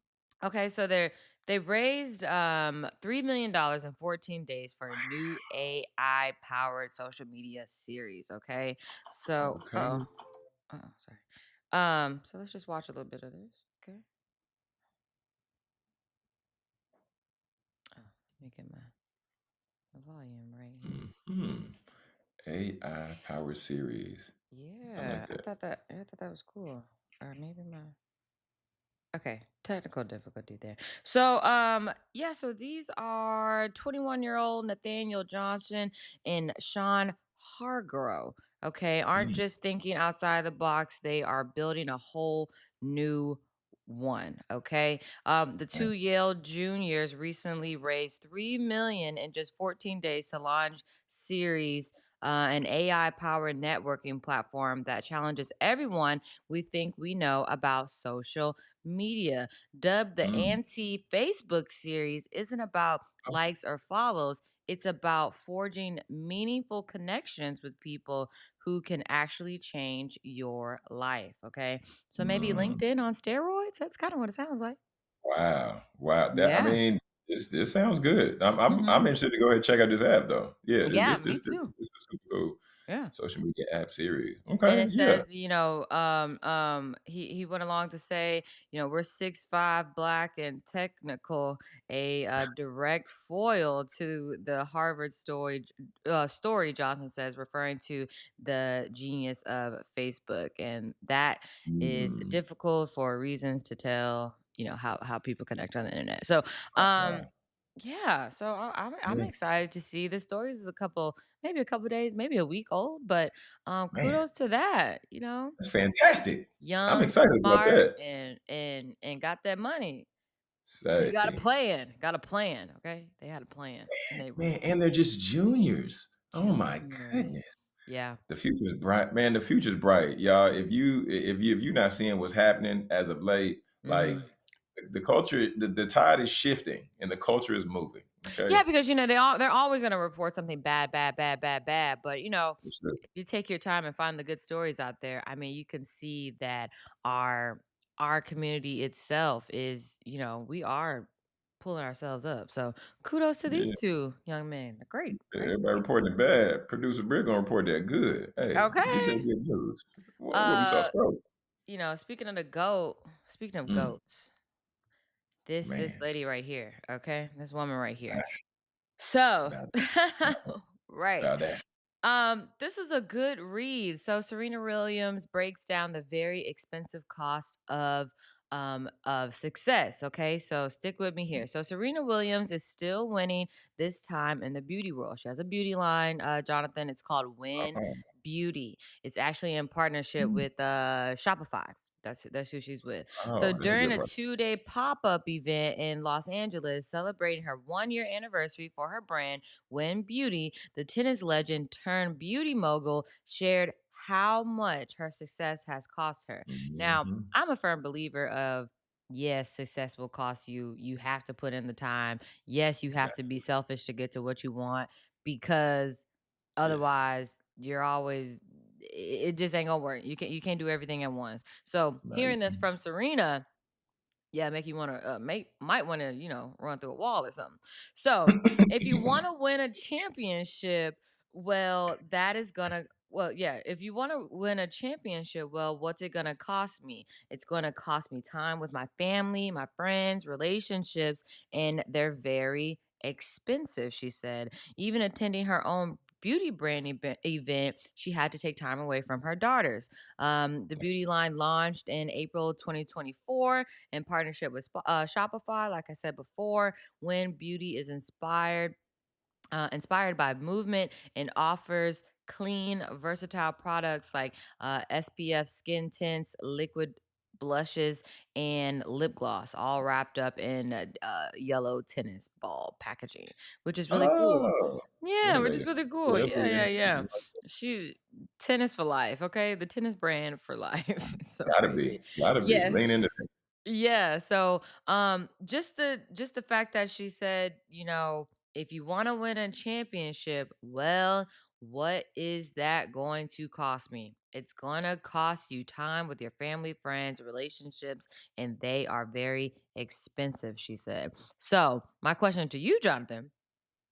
Speaker 2: Okay, so they raised $3 million in 14 days for a new AI powered social media series. Okay. So
Speaker 1: Okay.
Speaker 2: sorry. So let's just watch a little bit of this. Okay. Oh, let me get my volume right here.
Speaker 1: Hmm. AI Power Series. I
Speaker 2: Yeah,
Speaker 1: like that.
Speaker 2: I thought that was cool. Or maybe my okay, technical difficulty there. So, yeah, so these are 21-year-old Nathaniel Johnson and Sean Hargrove. Okay, aren't
Speaker 1: Mm.
Speaker 2: just thinking outside the box, they are building a whole new one. Okay. The
Speaker 1: Right.
Speaker 2: two Yale juniors recently raised 3 million in just 14 days to launch series. An AI powered networking platform that challenges everyone we think we know about social media. Dubbed the
Speaker 1: Mm.
Speaker 2: anti Facebook series, isn't about
Speaker 1: Oh,
Speaker 2: likes or follows. It's about forging meaningful connections with people who can actually change your life. Okay. So maybe
Speaker 1: mm.
Speaker 2: LinkedIn on steroids? That's kind of what it sounds like.
Speaker 1: Wow. Wow. That I
Speaker 2: Yeah.
Speaker 1: mean, this sounds good. I'm
Speaker 2: Hmm.
Speaker 1: interested to go ahead and check out this app though. Yeah,
Speaker 2: Yeah, me too.
Speaker 1: this is super cool.
Speaker 2: Yeah.
Speaker 1: Social media app series.
Speaker 2: And
Speaker 1: Okay,
Speaker 2: it
Speaker 1: yeah.
Speaker 2: says, he went along to say, we're 6'5", black and technical, a direct foil to the Harvard story. Johnson says, referring to the genius of Facebook, and that is
Speaker 1: Mm.
Speaker 2: difficult for reasons to tell. How people connect on the internet. So,
Speaker 1: Wow.
Speaker 2: yeah. So I'm
Speaker 1: Yeah,
Speaker 2: excited to see this story. Is maybe a couple days, maybe a week old, but
Speaker 1: man,
Speaker 2: kudos to that,
Speaker 1: that's fantastic. I'm
Speaker 2: young,
Speaker 1: excited about
Speaker 2: smart,
Speaker 1: that.
Speaker 2: and got that money. You got a
Speaker 1: Say,
Speaker 2: plan. Got a plan. Okay, they had a plan, and they
Speaker 1: man, and they're just juniors. Oh my
Speaker 2: juniors.
Speaker 1: goodness.
Speaker 2: Yeah.
Speaker 1: The future is bright, man. The future is bright, y'all. If you're not seeing what's happening as of late, like
Speaker 2: Hmm.
Speaker 1: the culture, the tide is shifting and the culture is moving. Okay,
Speaker 2: Yeah, because they're always gonna report something bad, bad, bad, bad, bad. But
Speaker 1: for sure.
Speaker 2: if you take your time and find the good stories out there, I mean, you can see that our community itself is, we are pulling ourselves up. So kudos to these
Speaker 1: Yeah,
Speaker 2: two young men. They're great, great,
Speaker 1: everybody
Speaker 2: great.
Speaker 1: reporting it bad. Producer Britt gonna report that good. Hey, get that
Speaker 2: Okay.
Speaker 1: good news. What we saw
Speaker 2: Uh,
Speaker 1: stroke.
Speaker 2: speaking of
Speaker 1: Mm,
Speaker 2: goats, this
Speaker 1: man,
Speaker 2: lady right here, okay? This woman right here. So,
Speaker 1: about
Speaker 2: right.
Speaker 1: about that.
Speaker 2: This is a good read. So Serena Williams breaks down the very expensive cost of success. Okay, so stick with me here. So Serena Williams is still winning this time in the beauty world. She has a beauty line, Jonathan. It's called Win
Speaker 1: Oh,
Speaker 2: Beauty. It's actually in partnership
Speaker 1: mm,
Speaker 2: with Shopify. That's who she's with. So
Speaker 1: oh, that's a
Speaker 2: during
Speaker 1: good
Speaker 2: a
Speaker 1: part.
Speaker 2: 2-day pop-up event in Los Angeles celebrating her 1-year anniversary for her brand, Win Beauty, the tennis legend turned beauty mogul shared how much her success has cost her. Now,
Speaker 1: Mhm.
Speaker 2: I'm a firm believer of yes, success will cost you. You have to put in the time. Yes, you have
Speaker 1: Got
Speaker 2: to be selfish to get to what you want because
Speaker 1: yes.
Speaker 2: otherwise you're always it just ain't gonna work. You can't do everything at once. So
Speaker 1: No, you
Speaker 2: hearing this
Speaker 1: can't.
Speaker 2: from Serena, yeah, make you want to might want to run through a wall or something. So if you want to win a championship, well, that is gonna well, yeah, if you want to win a championship, well, what's it going to cost me? It's going to cost me time with my family, my friends, relationships, and they're very expensive, she said. Even attending her own beauty brand event, she had to take time away from her daughters. The beauty line launched in April 2024 in partnership with Shopify. Like I said before, when beauty is inspired by movement and offers clean, versatile products like SPF skin tints, liquid blushes, and lip gloss, all wrapped up in yellow tennis ball packaging, which is really cool.
Speaker 1: Oh,
Speaker 2: Yeah, which is
Speaker 1: innovative.
Speaker 2: really
Speaker 1: Yeah,
Speaker 2: cool.
Speaker 1: that's
Speaker 2: Yeah,
Speaker 1: pretty
Speaker 2: yeah,
Speaker 1: interesting.
Speaker 2: yeah. She tennis for life, okay? The tennis brand for life. So
Speaker 1: Gotta
Speaker 2: crazy.
Speaker 1: be, gotta be. Lean
Speaker 2: Yes.
Speaker 1: into it.
Speaker 2: Yeah, so just the fact that she said, if you want to win a championship, well, what is that going to cost me? It's going to cost you time with your family, friends, relationships, and they are very expensive, she said. So, my question to you, Jonathan,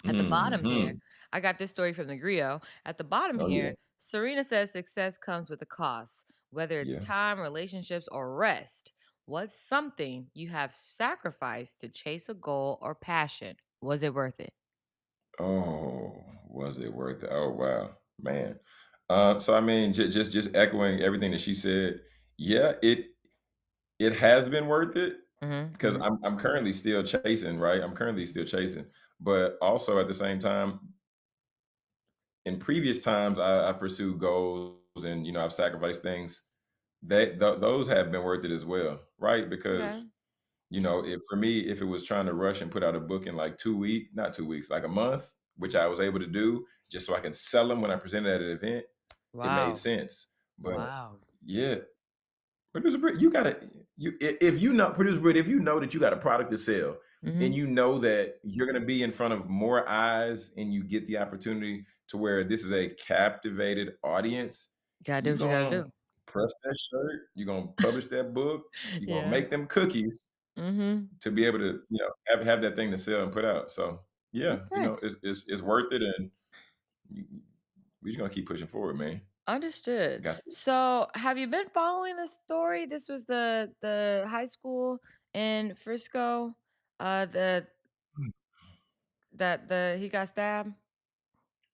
Speaker 2: at the bottom here,
Speaker 1: Mhm.
Speaker 2: I got this story from the Grio. At the bottom
Speaker 1: Oh, yeah,
Speaker 2: here, Serena says success comes with a cost, whether it's
Speaker 1: yeah.
Speaker 2: time, relationships, or rest. What's something you have sacrificed to chase a goal or passion? Was it worth it?
Speaker 1: Oh, was it worth it? Oh, wow, man. So I mean, just echoing everything that she said. Yeah, it has been worth it
Speaker 2: Mm-hmm.
Speaker 1: because
Speaker 2: Mm-hmm.
Speaker 1: I'm currently still chasing, right? I'm currently still chasing, but also at the same time, in previous times, I've pursued goals and I've sacrificed things. Those have been worth it as well, right?
Speaker 2: Okay.
Speaker 1: Because if for me, if it was trying to rush and put out a book in like 2 weeks, not 2 weeks, like a month, which I was able to do just so I can sell them when I presented at an event, it made
Speaker 2: Wow.
Speaker 1: sense. But
Speaker 2: Wow.
Speaker 1: yeah, producer Britt, if you know producer Britt, if you know that you got a product to sell and
Speaker 2: Mm-hmm.
Speaker 1: you know that you're gonna be in front of more eyes and you get the opportunity to where this is a captivated audience,
Speaker 2: Gotta do
Speaker 1: you
Speaker 2: what you gotta
Speaker 1: gonna
Speaker 2: do.
Speaker 1: press that shirt, you're gonna publish that book, you're gonna
Speaker 2: Yeah.
Speaker 1: make them cookies
Speaker 2: Mm-hmm.
Speaker 1: to be able to, have that thing to sell and put out. So yeah,
Speaker 2: Okay.
Speaker 1: it's worth it, and you, we just gonna keep pushing forward, man.
Speaker 2: Understood.
Speaker 1: Got to.
Speaker 2: So, have you been following this story? This was the high school in Frisco, the that the he got stabbed.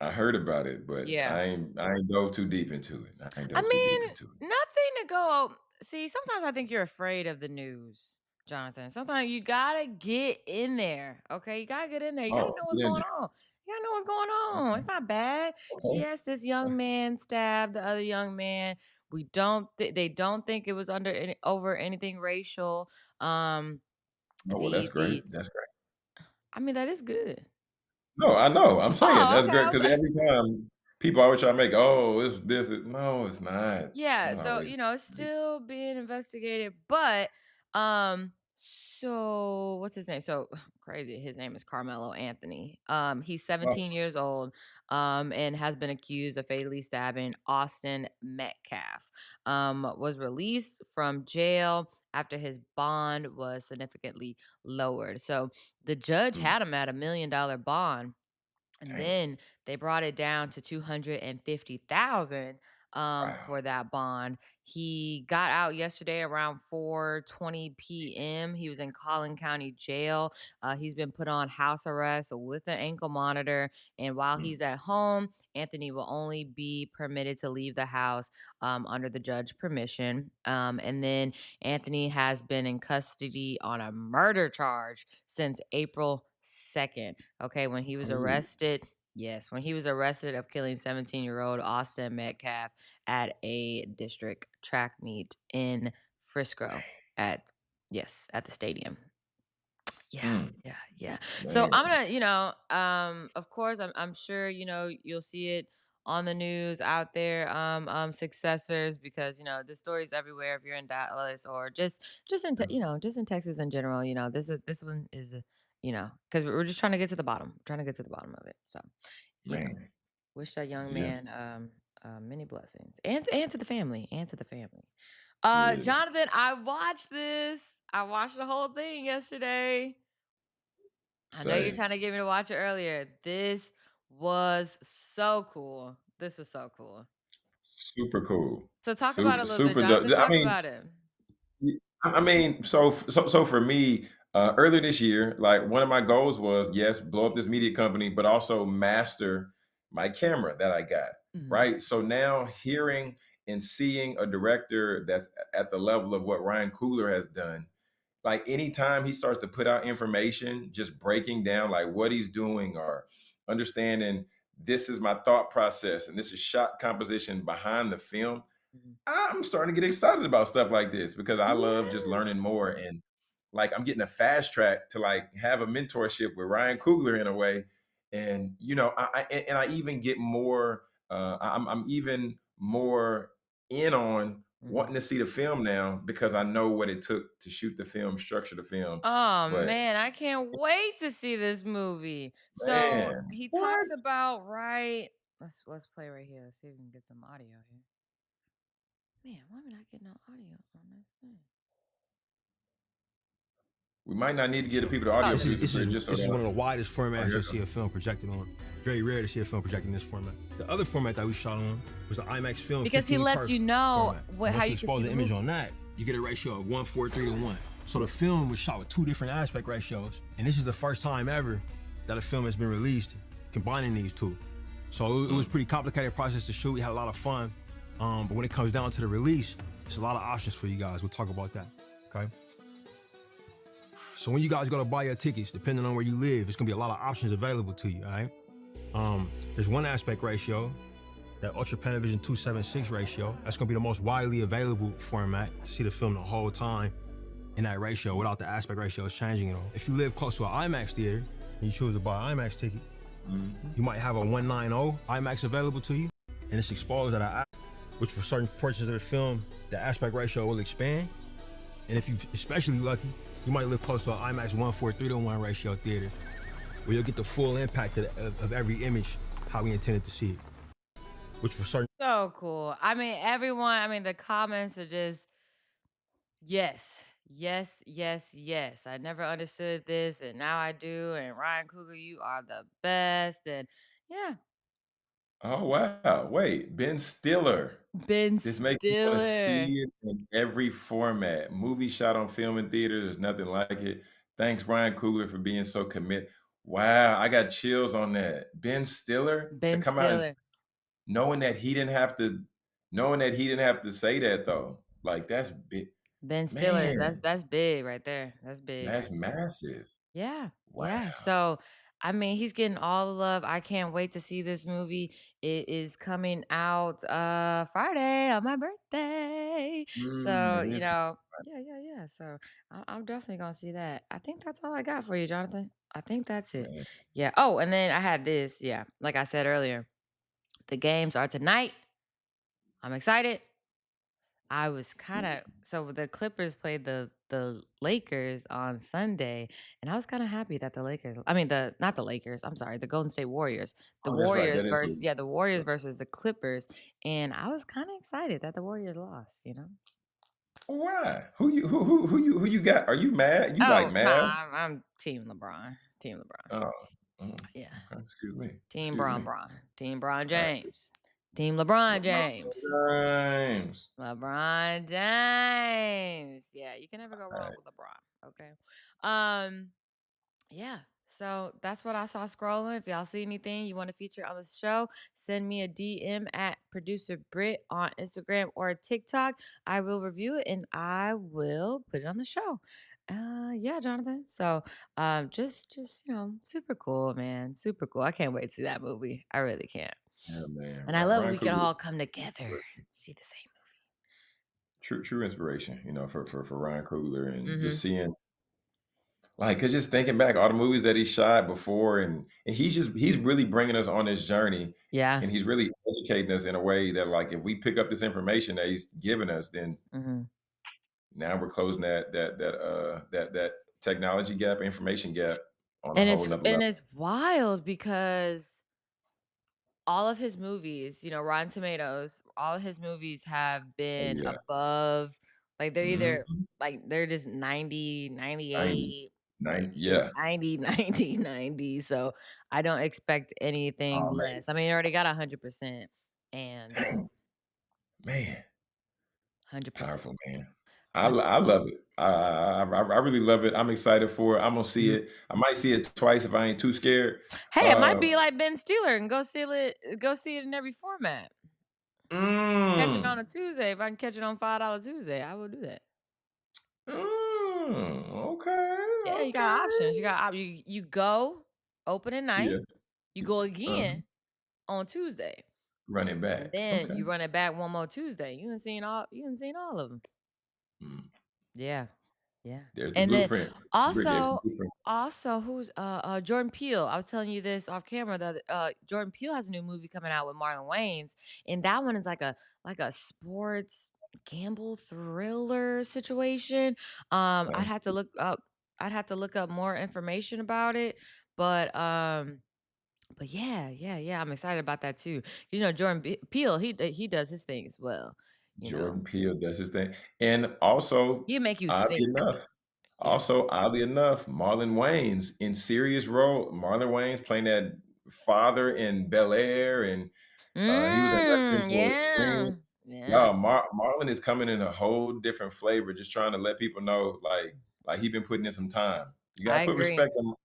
Speaker 1: I heard about it, but
Speaker 2: Yeah.
Speaker 1: I ain't dove too deep into it. I ain't
Speaker 2: I
Speaker 1: dove too deep
Speaker 2: mean,
Speaker 1: into it.
Speaker 2: nothing to go. See, sometimes I think you're afraid of the news, Jonathan. Sometimes you gotta get in there. Okay, you gotta get in there. You gotta
Speaker 1: Oh,
Speaker 2: know what's
Speaker 1: get in
Speaker 2: going
Speaker 1: there.
Speaker 2: on. You gotta know what's going on. It's not bad.
Speaker 1: Okay.
Speaker 2: Yes, this young man stabbed the other young man. We don't. They don't think it was over anything racial. Um,
Speaker 1: Oh, well, that's
Speaker 2: the.
Speaker 1: great. That's great.
Speaker 2: I mean, that is good.
Speaker 1: No, I know. I'm saying
Speaker 2: Oh,
Speaker 1: that's
Speaker 2: okay,
Speaker 1: great because
Speaker 2: okay.
Speaker 1: every time people always try to make, oh, it's this. No, it's not. It's
Speaker 2: Yeah,
Speaker 1: not
Speaker 2: so
Speaker 1: always
Speaker 2: it's
Speaker 1: nice.
Speaker 2: still being investigated, but so what's his name? So crazy. His name is Carmelo Anthony. He's
Speaker 1: Oh,
Speaker 2: 17 years old, and has been accused of fatally stabbing Austin Metcalf. Was released from jail after his bond was significantly lowered. So the judge
Speaker 1: mm,
Speaker 2: had him at $1 million bond, and
Speaker 1: dang.
Speaker 2: then they brought it down to 250,000
Speaker 1: Wow.
Speaker 2: for that bond. He got out yesterday around 4:20 p.m. He was in Collin County Jail. He's been put on house arrest with an ankle monitor, and while
Speaker 1: Mm,
Speaker 2: he's at home, Anthony will only be permitted to leave the house under the judge permission. And then Anthony has been in custody on a murder charge since April 2nd. Okay, when he was
Speaker 1: ooh,
Speaker 2: arrested, yes, when he was arrested of killing 17-year-old Austin Metcalf at a district track meet in Frisco at yes, at the stadium. Yeah,
Speaker 1: mm,
Speaker 2: yeah, yeah. So
Speaker 1: man.
Speaker 2: I'm gonna, of course, I'm sure you'll see it on the news out there, successors, because the stories everywhere. If you're in Dallas or just in
Speaker 1: Yeah,
Speaker 2: just in Texas in general, this one is, because we're just trying to get to the bottom, trying to get to the bottom of it. So yeah,
Speaker 1: man.
Speaker 2: wish that young
Speaker 1: Yeah,
Speaker 2: man many blessings, and to the family, and to the family.
Speaker 1: yeah.
Speaker 2: Jonathan, I watched this. I watched the whole thing yesterday. I know you're
Speaker 1: Same.
Speaker 2: trying to get me to watch it earlier. This was so cool. This was so cool.
Speaker 1: super cool.
Speaker 2: So talk about it
Speaker 1: Super,
Speaker 2: a little bit,
Speaker 1: super dope.
Speaker 2: Jonathan.
Speaker 1: I
Speaker 2: Talk
Speaker 1: mean,
Speaker 2: about it.
Speaker 1: I mean, so for me, earlier this year, like one of my goals was yes, blow up this media company, but also master my camera that I got.
Speaker 2: Mhm.
Speaker 1: Right. So now hearing and seeing a director that's at the level of what Ryan Coogler has done, like anytime he starts to put out information, just breaking down like what he's doing or understanding this is my thought process and this is shot composition behind the film,
Speaker 2: Mhm.
Speaker 1: I'm starting to get excited about stuff like this because I love just
Speaker 2: Yes.
Speaker 1: learning more and like I'm getting a fast track to like have a mentorship with Ryan Coogler in a way. And you know, and I even get more I'm even more in on
Speaker 2: Mhm.
Speaker 1: wanting to see the film now because I know what it took to shoot the film, structure the film.
Speaker 2: Oh
Speaker 1: But
Speaker 2: man, I can't wait to see this movie. So
Speaker 1: man,
Speaker 2: he
Speaker 1: what?
Speaker 2: talks about right. Let's play right here. Let's see if we can get some audio here. Man, why am I not getting no audio on this thing?
Speaker 1: We might not need to give the people the
Speaker 2: Oh,
Speaker 1: audio
Speaker 2: there
Speaker 3: This
Speaker 2: we
Speaker 3: is
Speaker 2: go.
Speaker 1: producer
Speaker 3: this is
Speaker 1: Britt, just so
Speaker 3: this is
Speaker 1: that
Speaker 3: one of the widest
Speaker 1: oh,
Speaker 3: formats
Speaker 1: here
Speaker 3: you'll
Speaker 1: it
Speaker 3: see
Speaker 1: goes.
Speaker 3: a film projected on. Very rare to see a film projected in this format. The other format that we shot on was the IMAX film
Speaker 2: Because he
Speaker 3: 15
Speaker 2: lets
Speaker 3: part
Speaker 2: you know
Speaker 3: format.
Speaker 2: what
Speaker 3: And
Speaker 2: how
Speaker 3: once you
Speaker 2: you can see
Speaker 3: expose
Speaker 2: the
Speaker 3: the image
Speaker 2: movie.
Speaker 3: on that, you get a ratio of 1:43 to 1. So the film was shot with two different aspect ratios, and this is the first time ever that a film has been released combining these two. So it was pretty complicated process to shoot. We had a lot of fun, but when it comes down to the release, there's a lot of options for you guys. We'll talk about that. Okay. So when you guys go to buy your tickets, depending on where you live, it's gonna be a lot of options available to you, all right? There's one aspect ratio, that Ultra Panavision 276 ratio. That's gonna be the most widely available format to see the film the whole time in that ratio without the aspect ratios changing at all. If you live close to an IMAX theater and you choose to buy an IMAX ticket,
Speaker 1: Mhm.
Speaker 3: you might have a 190 IMAX available to you, and it's exposed at an which for certain portions of the film, the aspect ratio will expand. And if you're especially lucky, you might live close to an IMAX 143 to 1 ratio theater, where you'll get the full impact of every image how we intended to see it. Which for certain
Speaker 2: So cool. I mean, everyone, I mean, the comments are just yes, yes, yes, yes. I never understood this, and now I do. And Ryan Coogler, you are the best. And yeah,
Speaker 1: Oh wow. Wait, Ben Stiller.
Speaker 2: Ben
Speaker 1: This makes me want to
Speaker 2: Stiller.
Speaker 1: see it in every format. Movie shot on film and theater, there's nothing like it. Thanks, Ryan Coogler, for being so committed. Wow, I got chills on that. Ben Stiller to
Speaker 2: Ben
Speaker 1: come out and
Speaker 2: Stiller.
Speaker 1: knowing that he didn't have to knowing that he didn't have to say that though. Like that's big.
Speaker 2: Ben Stiller. That's
Speaker 1: Man,
Speaker 2: that's big right there. That's big.
Speaker 1: that's massive.
Speaker 2: Yeah,
Speaker 1: Wow.
Speaker 2: yeah. So, I mean, he's getting all the love. I can't wait to see this movie. It is coming out Friday on my birthday. So,
Speaker 1: It is.
Speaker 2: yeah, yeah, yeah. So, I'm definitely gonna see that. I think that's all I got for you, Jonathan. I think that's it.
Speaker 1: Man.
Speaker 2: Yeah. Oh, and then I had this. Yeah, like I said earlier, the games are tonight. I'm excited. I was kinda so the Clippers played the Lakers on Sunday, and I was kinda happy that the Lakers I mean, the not the Lakers, I'm sorry, the Golden State Warriors.
Speaker 1: Oh, that's right. That is
Speaker 2: The Warriors versus the Clippers, and I was kinda excited that the Warriors lost, you know?
Speaker 1: why? Who you got? Are you mad? You like
Speaker 2: Oh, nah,
Speaker 1: Mavs?
Speaker 2: I'm Team LeBron. Team LeBron.
Speaker 1: Oh, oh,
Speaker 2: Yeah.
Speaker 1: okay. Excuse me.
Speaker 2: Team
Speaker 1: Excuse
Speaker 2: Bron
Speaker 1: me.
Speaker 2: Bron. Team Bron
Speaker 1: All
Speaker 2: James. Team LeBron
Speaker 1: right.
Speaker 2: James.
Speaker 1: LeBron James.
Speaker 2: LeBron James. Yeah, you can never go
Speaker 1: All
Speaker 2: wrong
Speaker 1: right.
Speaker 2: with LeBron, okay? Um Yeah. So that's what I saw scrolling. If y'all see anything you want to feature on the show, send me a DM at producer Britt on Instagram or TikTok. I will review it and I will put it on the show. Yeah, Jonathan. So just super cool, man. Super cool. I can't wait to see that movie. I really can't.
Speaker 1: Yeah, man.
Speaker 2: And I love when
Speaker 1: Ryan
Speaker 2: we can
Speaker 1: Coogler,
Speaker 2: all come together and see the same
Speaker 1: true inspiration, you know, for Ryan Coogler and
Speaker 2: movie.
Speaker 1: just seeing like, cause just thinking back all the movies that he shot before, and he's really bringing us on this journey,
Speaker 2: Yeah.
Speaker 1: and he's really educating us in a way that like if we pick up this information that he's giving us, then
Speaker 2: hmm
Speaker 1: now we're closing that technology gap, information gap on a
Speaker 2: And
Speaker 1: whole
Speaker 2: it's
Speaker 1: nother
Speaker 2: and
Speaker 1: level.
Speaker 2: it's wild because all of his movies, Rotten Tomatoes, all of his movies have
Speaker 1: Oh
Speaker 2: been
Speaker 1: yeah.
Speaker 2: above, like they're either
Speaker 1: Mhm.
Speaker 2: like they're just 90,
Speaker 1: 90,
Speaker 2: 98,
Speaker 1: 90,
Speaker 2: eh,
Speaker 1: yeah.
Speaker 2: 90, 90, 90. So I don't expect anything
Speaker 1: Oh man.
Speaker 2: less. I mean, it already got 100%. And
Speaker 1: Dang. Man,
Speaker 2: 100%.
Speaker 1: powerful, man. I love it. I really love it. I'm excited for it. I'm gonna see it. I might see it twice if I ain't too scared.
Speaker 2: Hey, it might be like Ben Stiller and go see it in every format. Catch it on a Tuesday. If I can catch it on $5 Tuesday, I will do that.
Speaker 1: Okay.
Speaker 2: Yeah, you got options. You go opening night.
Speaker 1: Yeah.
Speaker 2: You go again on Tuesday.
Speaker 1: Run it back.
Speaker 2: And then
Speaker 1: Okay.
Speaker 2: you run it back one more Tuesday. You done seen all of them. Yeah. Yeah.
Speaker 1: There's the
Speaker 2: And then
Speaker 1: blueprint.
Speaker 2: also who's Jordan Peele. I was telling you this off camera that Jordan Peele has a new movie coming out with Marlon Wayans, and that one is like a sports gamble thriller situation. I'd have to look up more information about it, but yeah, I'm excited about that too. You know, Jordan Peele, he does his thing as well.
Speaker 1: Jordan Peele does his thing. And also,
Speaker 2: He'll make you
Speaker 1: oddly
Speaker 2: think.
Speaker 1: enough,
Speaker 2: Yeah.
Speaker 1: Marlon Wayans in serious role. Marlon Wayans playing that father in Bel Air, and he was in Requiem for a Dream.
Speaker 2: Yeah.
Speaker 1: Marlon is coming in a whole different flavor, just trying to let people know, like he been putting in some time. You
Speaker 2: I
Speaker 1: gotta put
Speaker 2: agree.
Speaker 1: respect on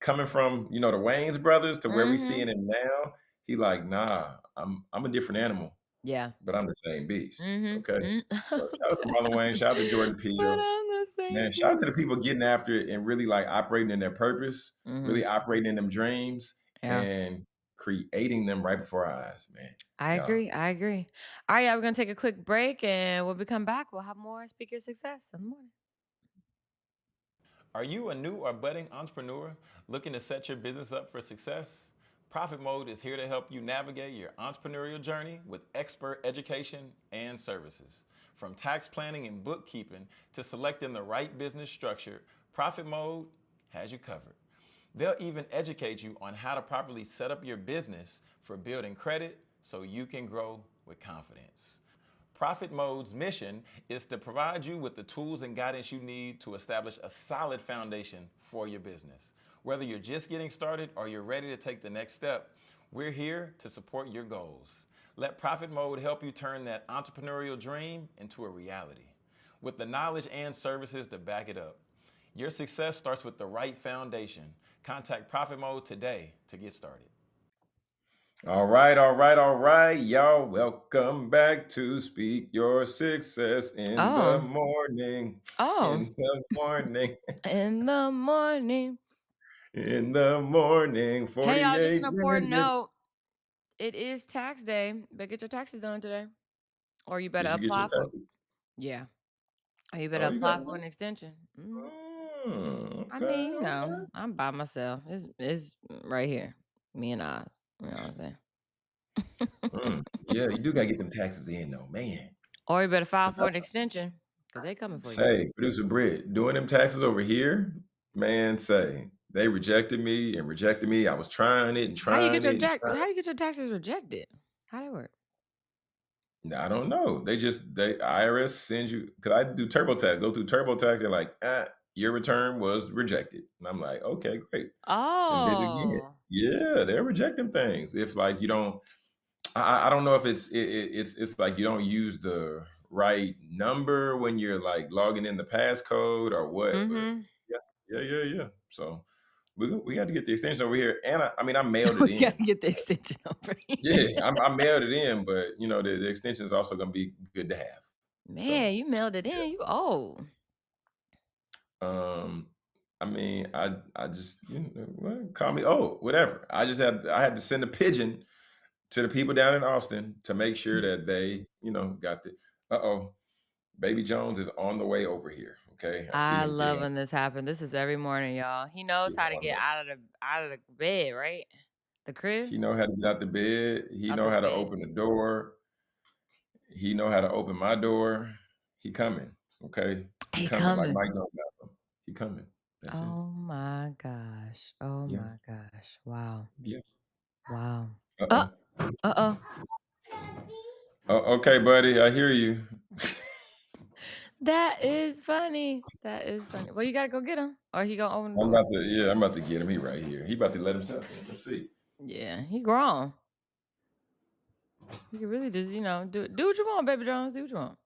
Speaker 1: coming from, the Wayans brothers to where we seeing him now. He like, nah, I'm a different animal,
Speaker 2: Yeah.
Speaker 1: but I'm the same beast.
Speaker 2: Mm-hmm.
Speaker 1: Okay. So shout out to Marlon Wayans, shout out to Jordan
Speaker 2: But
Speaker 1: Peele.
Speaker 2: I'm the same
Speaker 1: Man, shout out to the
Speaker 2: beast.
Speaker 1: people getting after it and really like operating in their purpose, really operating in them dreams,
Speaker 2: Yeah.
Speaker 1: and creating them right before our eyes, man.
Speaker 2: I agree. All right, yeah, we're gonna take a quick break, and when we come back, we'll have more Speak Your Success in the morning.
Speaker 1: Are you a new or budding entrepreneur looking to set your business up for success? Profit Mode is here to help you navigate your entrepreneurial journey with expert education and services. From tax planning and bookkeeping to selecting the right business structure, Profit Mode has you covered. They'll even educate you on how to properly set up your business for building credit so you can grow with confidence. Profit Mode's mission is to provide you with the tools and guidance you need to establish a solid foundation for your business. Whether you're just getting started or you're ready to take the next step, we're here to support your goals. Let Profit Mode help you turn that entrepreneurial dream into a reality. With the knowledge and services to back it up, your success starts with the right foundation. Contact Profit Mode today to get started. All right. Y'all, welcome back to Speak Your Success in the morning. In the morning.
Speaker 2: In the morning.
Speaker 1: In the morning. 48
Speaker 2: hey, y'all, just an important
Speaker 1: minutes.
Speaker 2: note. It is tax day. Better get your taxes done today. Or you better
Speaker 1: Did you get your
Speaker 2: apply for
Speaker 1: taxes?
Speaker 2: Yeah. Or you better apply for an extension.
Speaker 1: Okay,
Speaker 2: I mean, I'm by myself. It's right here. Me and Oz. You know what I'm saying?
Speaker 1: Yeah, you do gotta get them taxes in though, man.
Speaker 2: Or you better file for an extension because they coming for you.
Speaker 1: Say, producer Britt, doing them taxes over here, man, say they rejected me. I was trying it and
Speaker 2: How you
Speaker 1: trying
Speaker 2: get
Speaker 1: it.
Speaker 2: how you get your taxes rejected? How that work?
Speaker 1: I don't know. They IRS sends you, because I do TurboTax. Go through TurboTax. They're like, your return was rejected. And I'm like, okay, great. And did it again. Yeah, they're rejecting things. If like you don't, I don't know if it's like you don't use the right number when you're like logging in the passcode or what. But yeah. So we got to get the extension over here, and I mean I mailed it
Speaker 2: We
Speaker 1: in.
Speaker 2: gotta get the extension over here.
Speaker 1: Yeah, I mailed it in, but the extension is also gonna be good to have.
Speaker 2: Man, you mailed it in. You old.
Speaker 1: I mean, I just call me whatever. I had to send a pigeon to the people down in Austin to make sure that they got the Baby Jones is on the way over here. Okay,
Speaker 2: I love when this happens. This is every morning, y'all. He knows
Speaker 1: He's
Speaker 2: how to
Speaker 1: on
Speaker 2: get out of the bed, right? The crib.
Speaker 1: He know how to get out the bed. He
Speaker 2: Out
Speaker 1: know
Speaker 2: the
Speaker 1: how to
Speaker 2: bed.
Speaker 1: open the door. He know how to open my door. He coming. Okay,
Speaker 2: He
Speaker 1: like
Speaker 2: coming.
Speaker 1: Mike knows about him. He coming. That's it.
Speaker 2: Oh my gosh. Oh
Speaker 1: Yeah.
Speaker 2: my gosh. Wow.
Speaker 1: Yeah.
Speaker 2: Wow.
Speaker 1: Uh-oh. Okay, buddy. I hear you.
Speaker 2: That is funny. That is funny. Well, you gotta go get him, or he gonna open the
Speaker 1: I'm
Speaker 2: door.
Speaker 1: about to get him. He right here. He about to let himself in. Let's see.
Speaker 2: Yeah, he grown. You can really just, do what you want, baby Jones. Do what you want.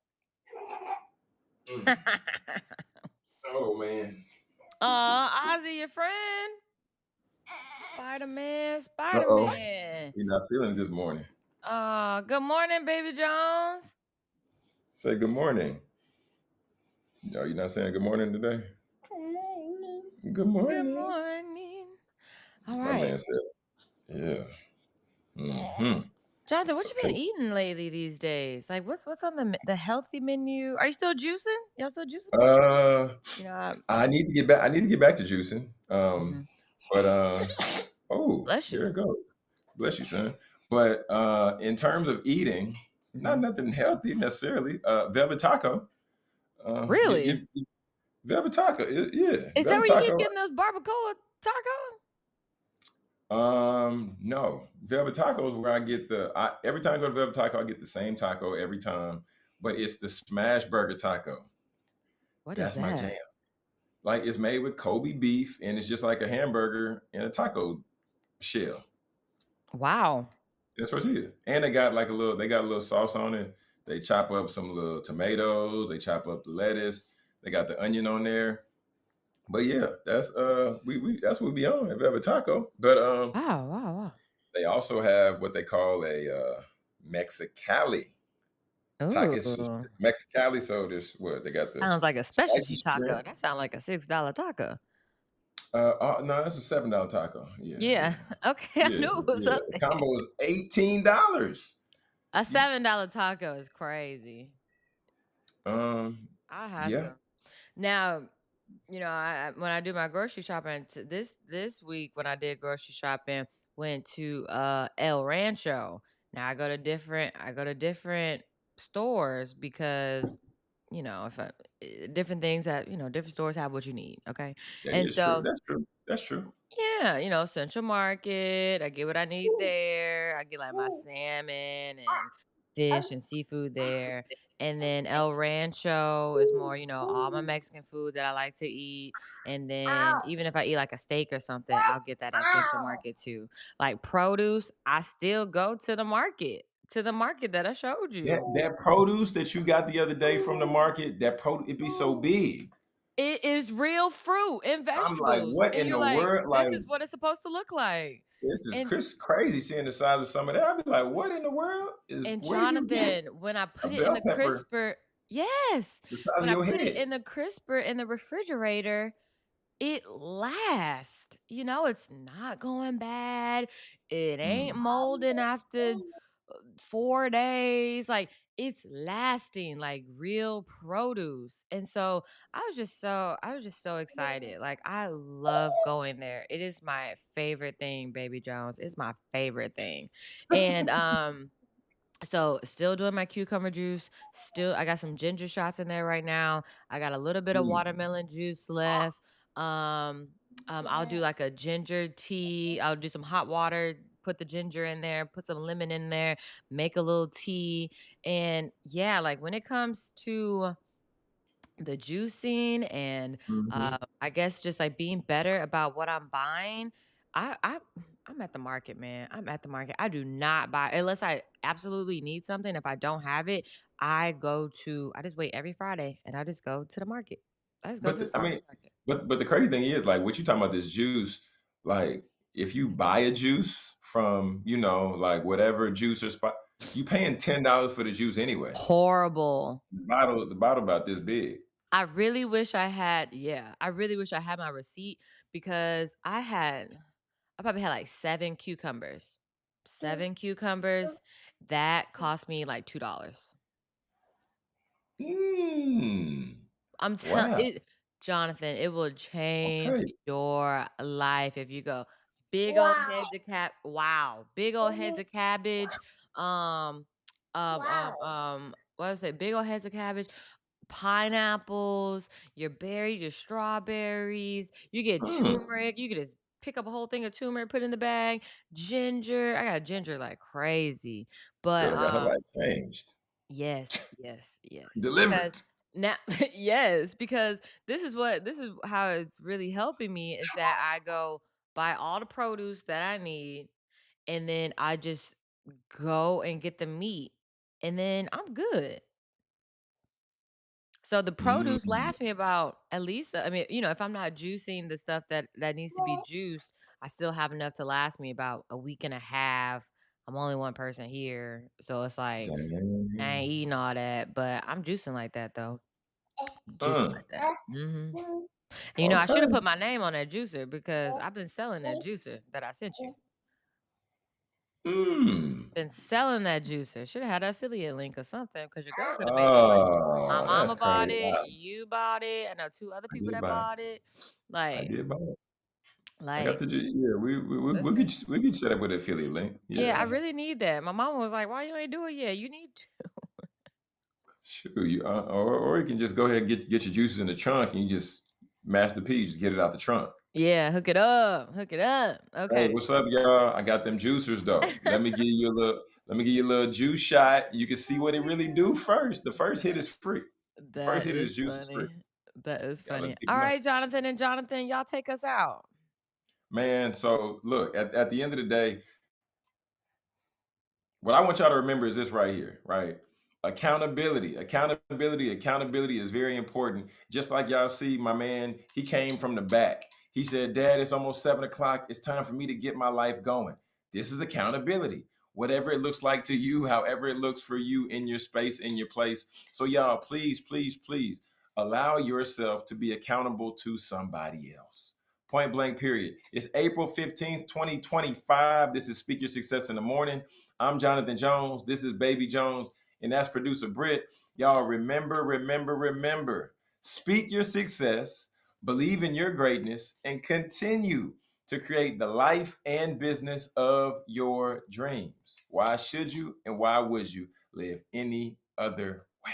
Speaker 1: Oh man.
Speaker 2: Ozzy, your friend. Spider-Man.
Speaker 1: Uh-oh. You're not feeling it this morning.
Speaker 2: Good morning, baby Jones.
Speaker 1: Say good morning. No, you're not saying good morning today? Good morning.
Speaker 2: Good morning. All
Speaker 1: My
Speaker 2: right.
Speaker 1: man said, yeah. Mm-hmm.
Speaker 2: Jonathan, what you been eating lately these days? Like, what's on the healthy menu? Are you still juicing? Y'all still juicing?
Speaker 1: I need to get back. I need to get back to juicing.
Speaker 2: Mhm.
Speaker 1: But oh,
Speaker 2: Bless you.
Speaker 1: there it goes. Bless you, son. But in terms of eating, not nothing healthy necessarily. Velvet taco.
Speaker 2: Really?
Speaker 1: Velvet taco. Yeah.
Speaker 2: Is that
Speaker 1: Velvet
Speaker 2: where you
Speaker 1: taco.
Speaker 2: keep getting those barbacoa tacos?
Speaker 1: No. Velvet taco is where I get every time I go to Velvet Taco, I get the same taco every time, but it's the smash burger taco.
Speaker 2: What
Speaker 1: That's
Speaker 2: is that?
Speaker 1: my jam. Like it's made with Kobe beef and it's just like a hamburger in a taco shell.
Speaker 2: Wow.
Speaker 1: That's what it is. And they got a little sauce on it. They chop up some little tomatoes, they chop up the lettuce, they got the onion on there. But yeah, that's that's what we be on at Velvet Taco. But
Speaker 2: Wow.
Speaker 1: they also have what they call a Mexicali taco. It's
Speaker 2: Ooh.
Speaker 1: Mexicali, so there's what they got the
Speaker 2: Sounds like a specialty
Speaker 1: spicy
Speaker 2: taco.
Speaker 1: shrimp.
Speaker 2: That sounds like a $6 taco.
Speaker 1: No, that's a $7 taco.
Speaker 2: Yeah. Okay, I knew it was up
Speaker 1: The
Speaker 2: there.
Speaker 1: combo is $18.
Speaker 2: A $7 taco is crazy. I have
Speaker 1: Yeah.
Speaker 2: some. Now, when I do my grocery shopping this week, when I did grocery shopping, went to El Rancho. Now I go to different stores because different things that different stores have what you need. Okay,
Speaker 1: Yeah,
Speaker 2: and
Speaker 1: it's true.
Speaker 2: so
Speaker 1: That's true.
Speaker 2: yeah, Central Market, I get what I need there. I get like my salmon and fish and seafood there. And then El Rancho is more, all my Mexican food that I like to eat. And then even if I eat like a steak or something, I'll get that at Central Market too. Like produce, I still go to the market that I showed you.
Speaker 1: That produce that you got the other day from the market, it be so big.
Speaker 2: It is real fruit and
Speaker 1: I'm like,
Speaker 2: vegetables.
Speaker 1: what
Speaker 2: And
Speaker 1: in
Speaker 2: you're
Speaker 1: the
Speaker 2: like,
Speaker 1: world?
Speaker 2: this
Speaker 1: Like,
Speaker 2: is what it's supposed to look like.
Speaker 1: this is
Speaker 2: And
Speaker 1: crazy seeing the size of some of that. I'd be like, what in the world
Speaker 2: And
Speaker 1: where do you get
Speaker 2: Jonathan, when I
Speaker 1: a
Speaker 2: put it in
Speaker 1: bell
Speaker 2: the
Speaker 1: pepper
Speaker 2: crisper, yes,
Speaker 1: the size of
Speaker 2: when I
Speaker 1: your
Speaker 2: put it
Speaker 1: head?
Speaker 2: in the crisper in the refrigerator, it lasts. It's not going bad. It ain't
Speaker 1: Mm.
Speaker 2: molding after 4 days. Like it's lasting like real produce. And so I was just so excited. Like I love going there. It is my favorite thing, baby Jones. It's my favorite thing. And so still doing my cucumber juice. Still, I got some ginger shots in there right now. I got a little bit of
Speaker 1: Mm.
Speaker 2: watermelon juice left. I'll do like a ginger tea. I'll do some hot water, put the ginger in there, put some lemon in there, make a little tea. And yeah, like when it comes to the juicing and
Speaker 1: Mhm.
Speaker 2: I guess just like being better about what I'm buying. I'm at the market, man. I'm at the market. I do not buy unless I absolutely need something. If I don't have it, I just wait every Friday and I just go to the market. I just go to the
Speaker 1: I mean,
Speaker 2: farmer's market.
Speaker 1: but the crazy thing is, like, what you talking about this juice, like, if you buy a juice from, like whatever juicer spot, you paying $10 for the juice anyway.
Speaker 2: Horrible.
Speaker 1: The bottle about this big.
Speaker 2: I really wish I had, I really wish I had my receipt because I probably had like 7 cucumbers. 7 cucumbers. That cost me like $2.
Speaker 1: Mm.
Speaker 2: I'm telling
Speaker 1: Wow.
Speaker 2: it, Jonathan, it will change
Speaker 1: Okay.
Speaker 2: your life if you go big old heads of big old heads of cabbage. What was it? Big old heads of cabbage, pineapples, your strawberries. You get
Speaker 1: Mm.
Speaker 2: turmeric. You could just pick up a whole thing of turmeric, put in the bag. Ginger. I got ginger like crazy, but
Speaker 1: Girl got her life changed.
Speaker 2: yes. Because
Speaker 1: Deliverance.
Speaker 2: now yes, because this is how it's really helping me is that I go buy all the produce that I need and then I just go and get the meat, and then I'm good. So the produce
Speaker 1: Mm.
Speaker 2: lasts me about at least, I mean, if I'm not juicing the stuff that needs to be juiced, I still have enough to last me about a week and a half. I'm only one person here, so it's like I
Speaker 1: Dang.
Speaker 2: ain't eating all that, but I'm juicing like that though. Juicing
Speaker 1: Mm.
Speaker 2: like that. And I should have
Speaker 1: Okay.
Speaker 2: put my name on that juicer because I've been selling that juicer that I sent you.
Speaker 1: Mm.
Speaker 2: Been selling that juicer. Should have had an affiliate link or something because your girl could have made some money. My
Speaker 1: Oh, that's
Speaker 2: mama bought
Speaker 1: crazy.
Speaker 2: it. You bought it. I know 2 other
Speaker 1: I
Speaker 2: people
Speaker 1: did
Speaker 2: that
Speaker 1: buy it.
Speaker 2: bought it.
Speaker 1: I
Speaker 2: Like,
Speaker 1: did buy it. I got
Speaker 2: like
Speaker 1: to do. Yeah,
Speaker 2: that's
Speaker 1: we'll
Speaker 2: good.
Speaker 1: get you set up with an affiliate link.
Speaker 2: Yeah, I
Speaker 1: Yeah.
Speaker 2: really need that. My mama was like, "Why you ain't do it yet? You need to."
Speaker 1: Sure. Or you can just go ahead and get your juices in the trunk and you just Master P, just get it out the trunk.
Speaker 2: Yeah, hook it up. Hook it up.
Speaker 1: Hey,
Speaker 2: Okay.
Speaker 1: what's up, y'all? I got them juicers though. Let me give you a little juice shot. You can see what it really do first. The first hit is free. The first
Speaker 2: That
Speaker 1: hit of
Speaker 2: is
Speaker 1: this juice is free.
Speaker 2: funny. That is
Speaker 1: Y'all let's
Speaker 2: funny.
Speaker 1: get
Speaker 2: All
Speaker 1: them out.
Speaker 2: right, Jonathan and Jonathan, y'all take us out.
Speaker 1: Man, so look, at the end of the day, what I want y'all to remember is this right here, right? Accountability, accountability, accountability is very important. Just like y'all see, my man, he came from the back. He said, Dad, it's almost 7 o'clock. It's time for me to get my life going. This is accountability. Whatever it looks like to you, however it looks for you in your space, in your place. So, y'all, please, please, please allow yourself to be accountable to somebody else. Point blank, period. It's April 15th, 2025. This is Speak Your Success in the Morning. I'm Jonathan Jones. This is Baby Jones, and that's producer Britt. Y'all remember, remember, remember. Speak your success, believe in your greatness, and continue to create the life and business of your dreams. Why should you and why would you live any other way?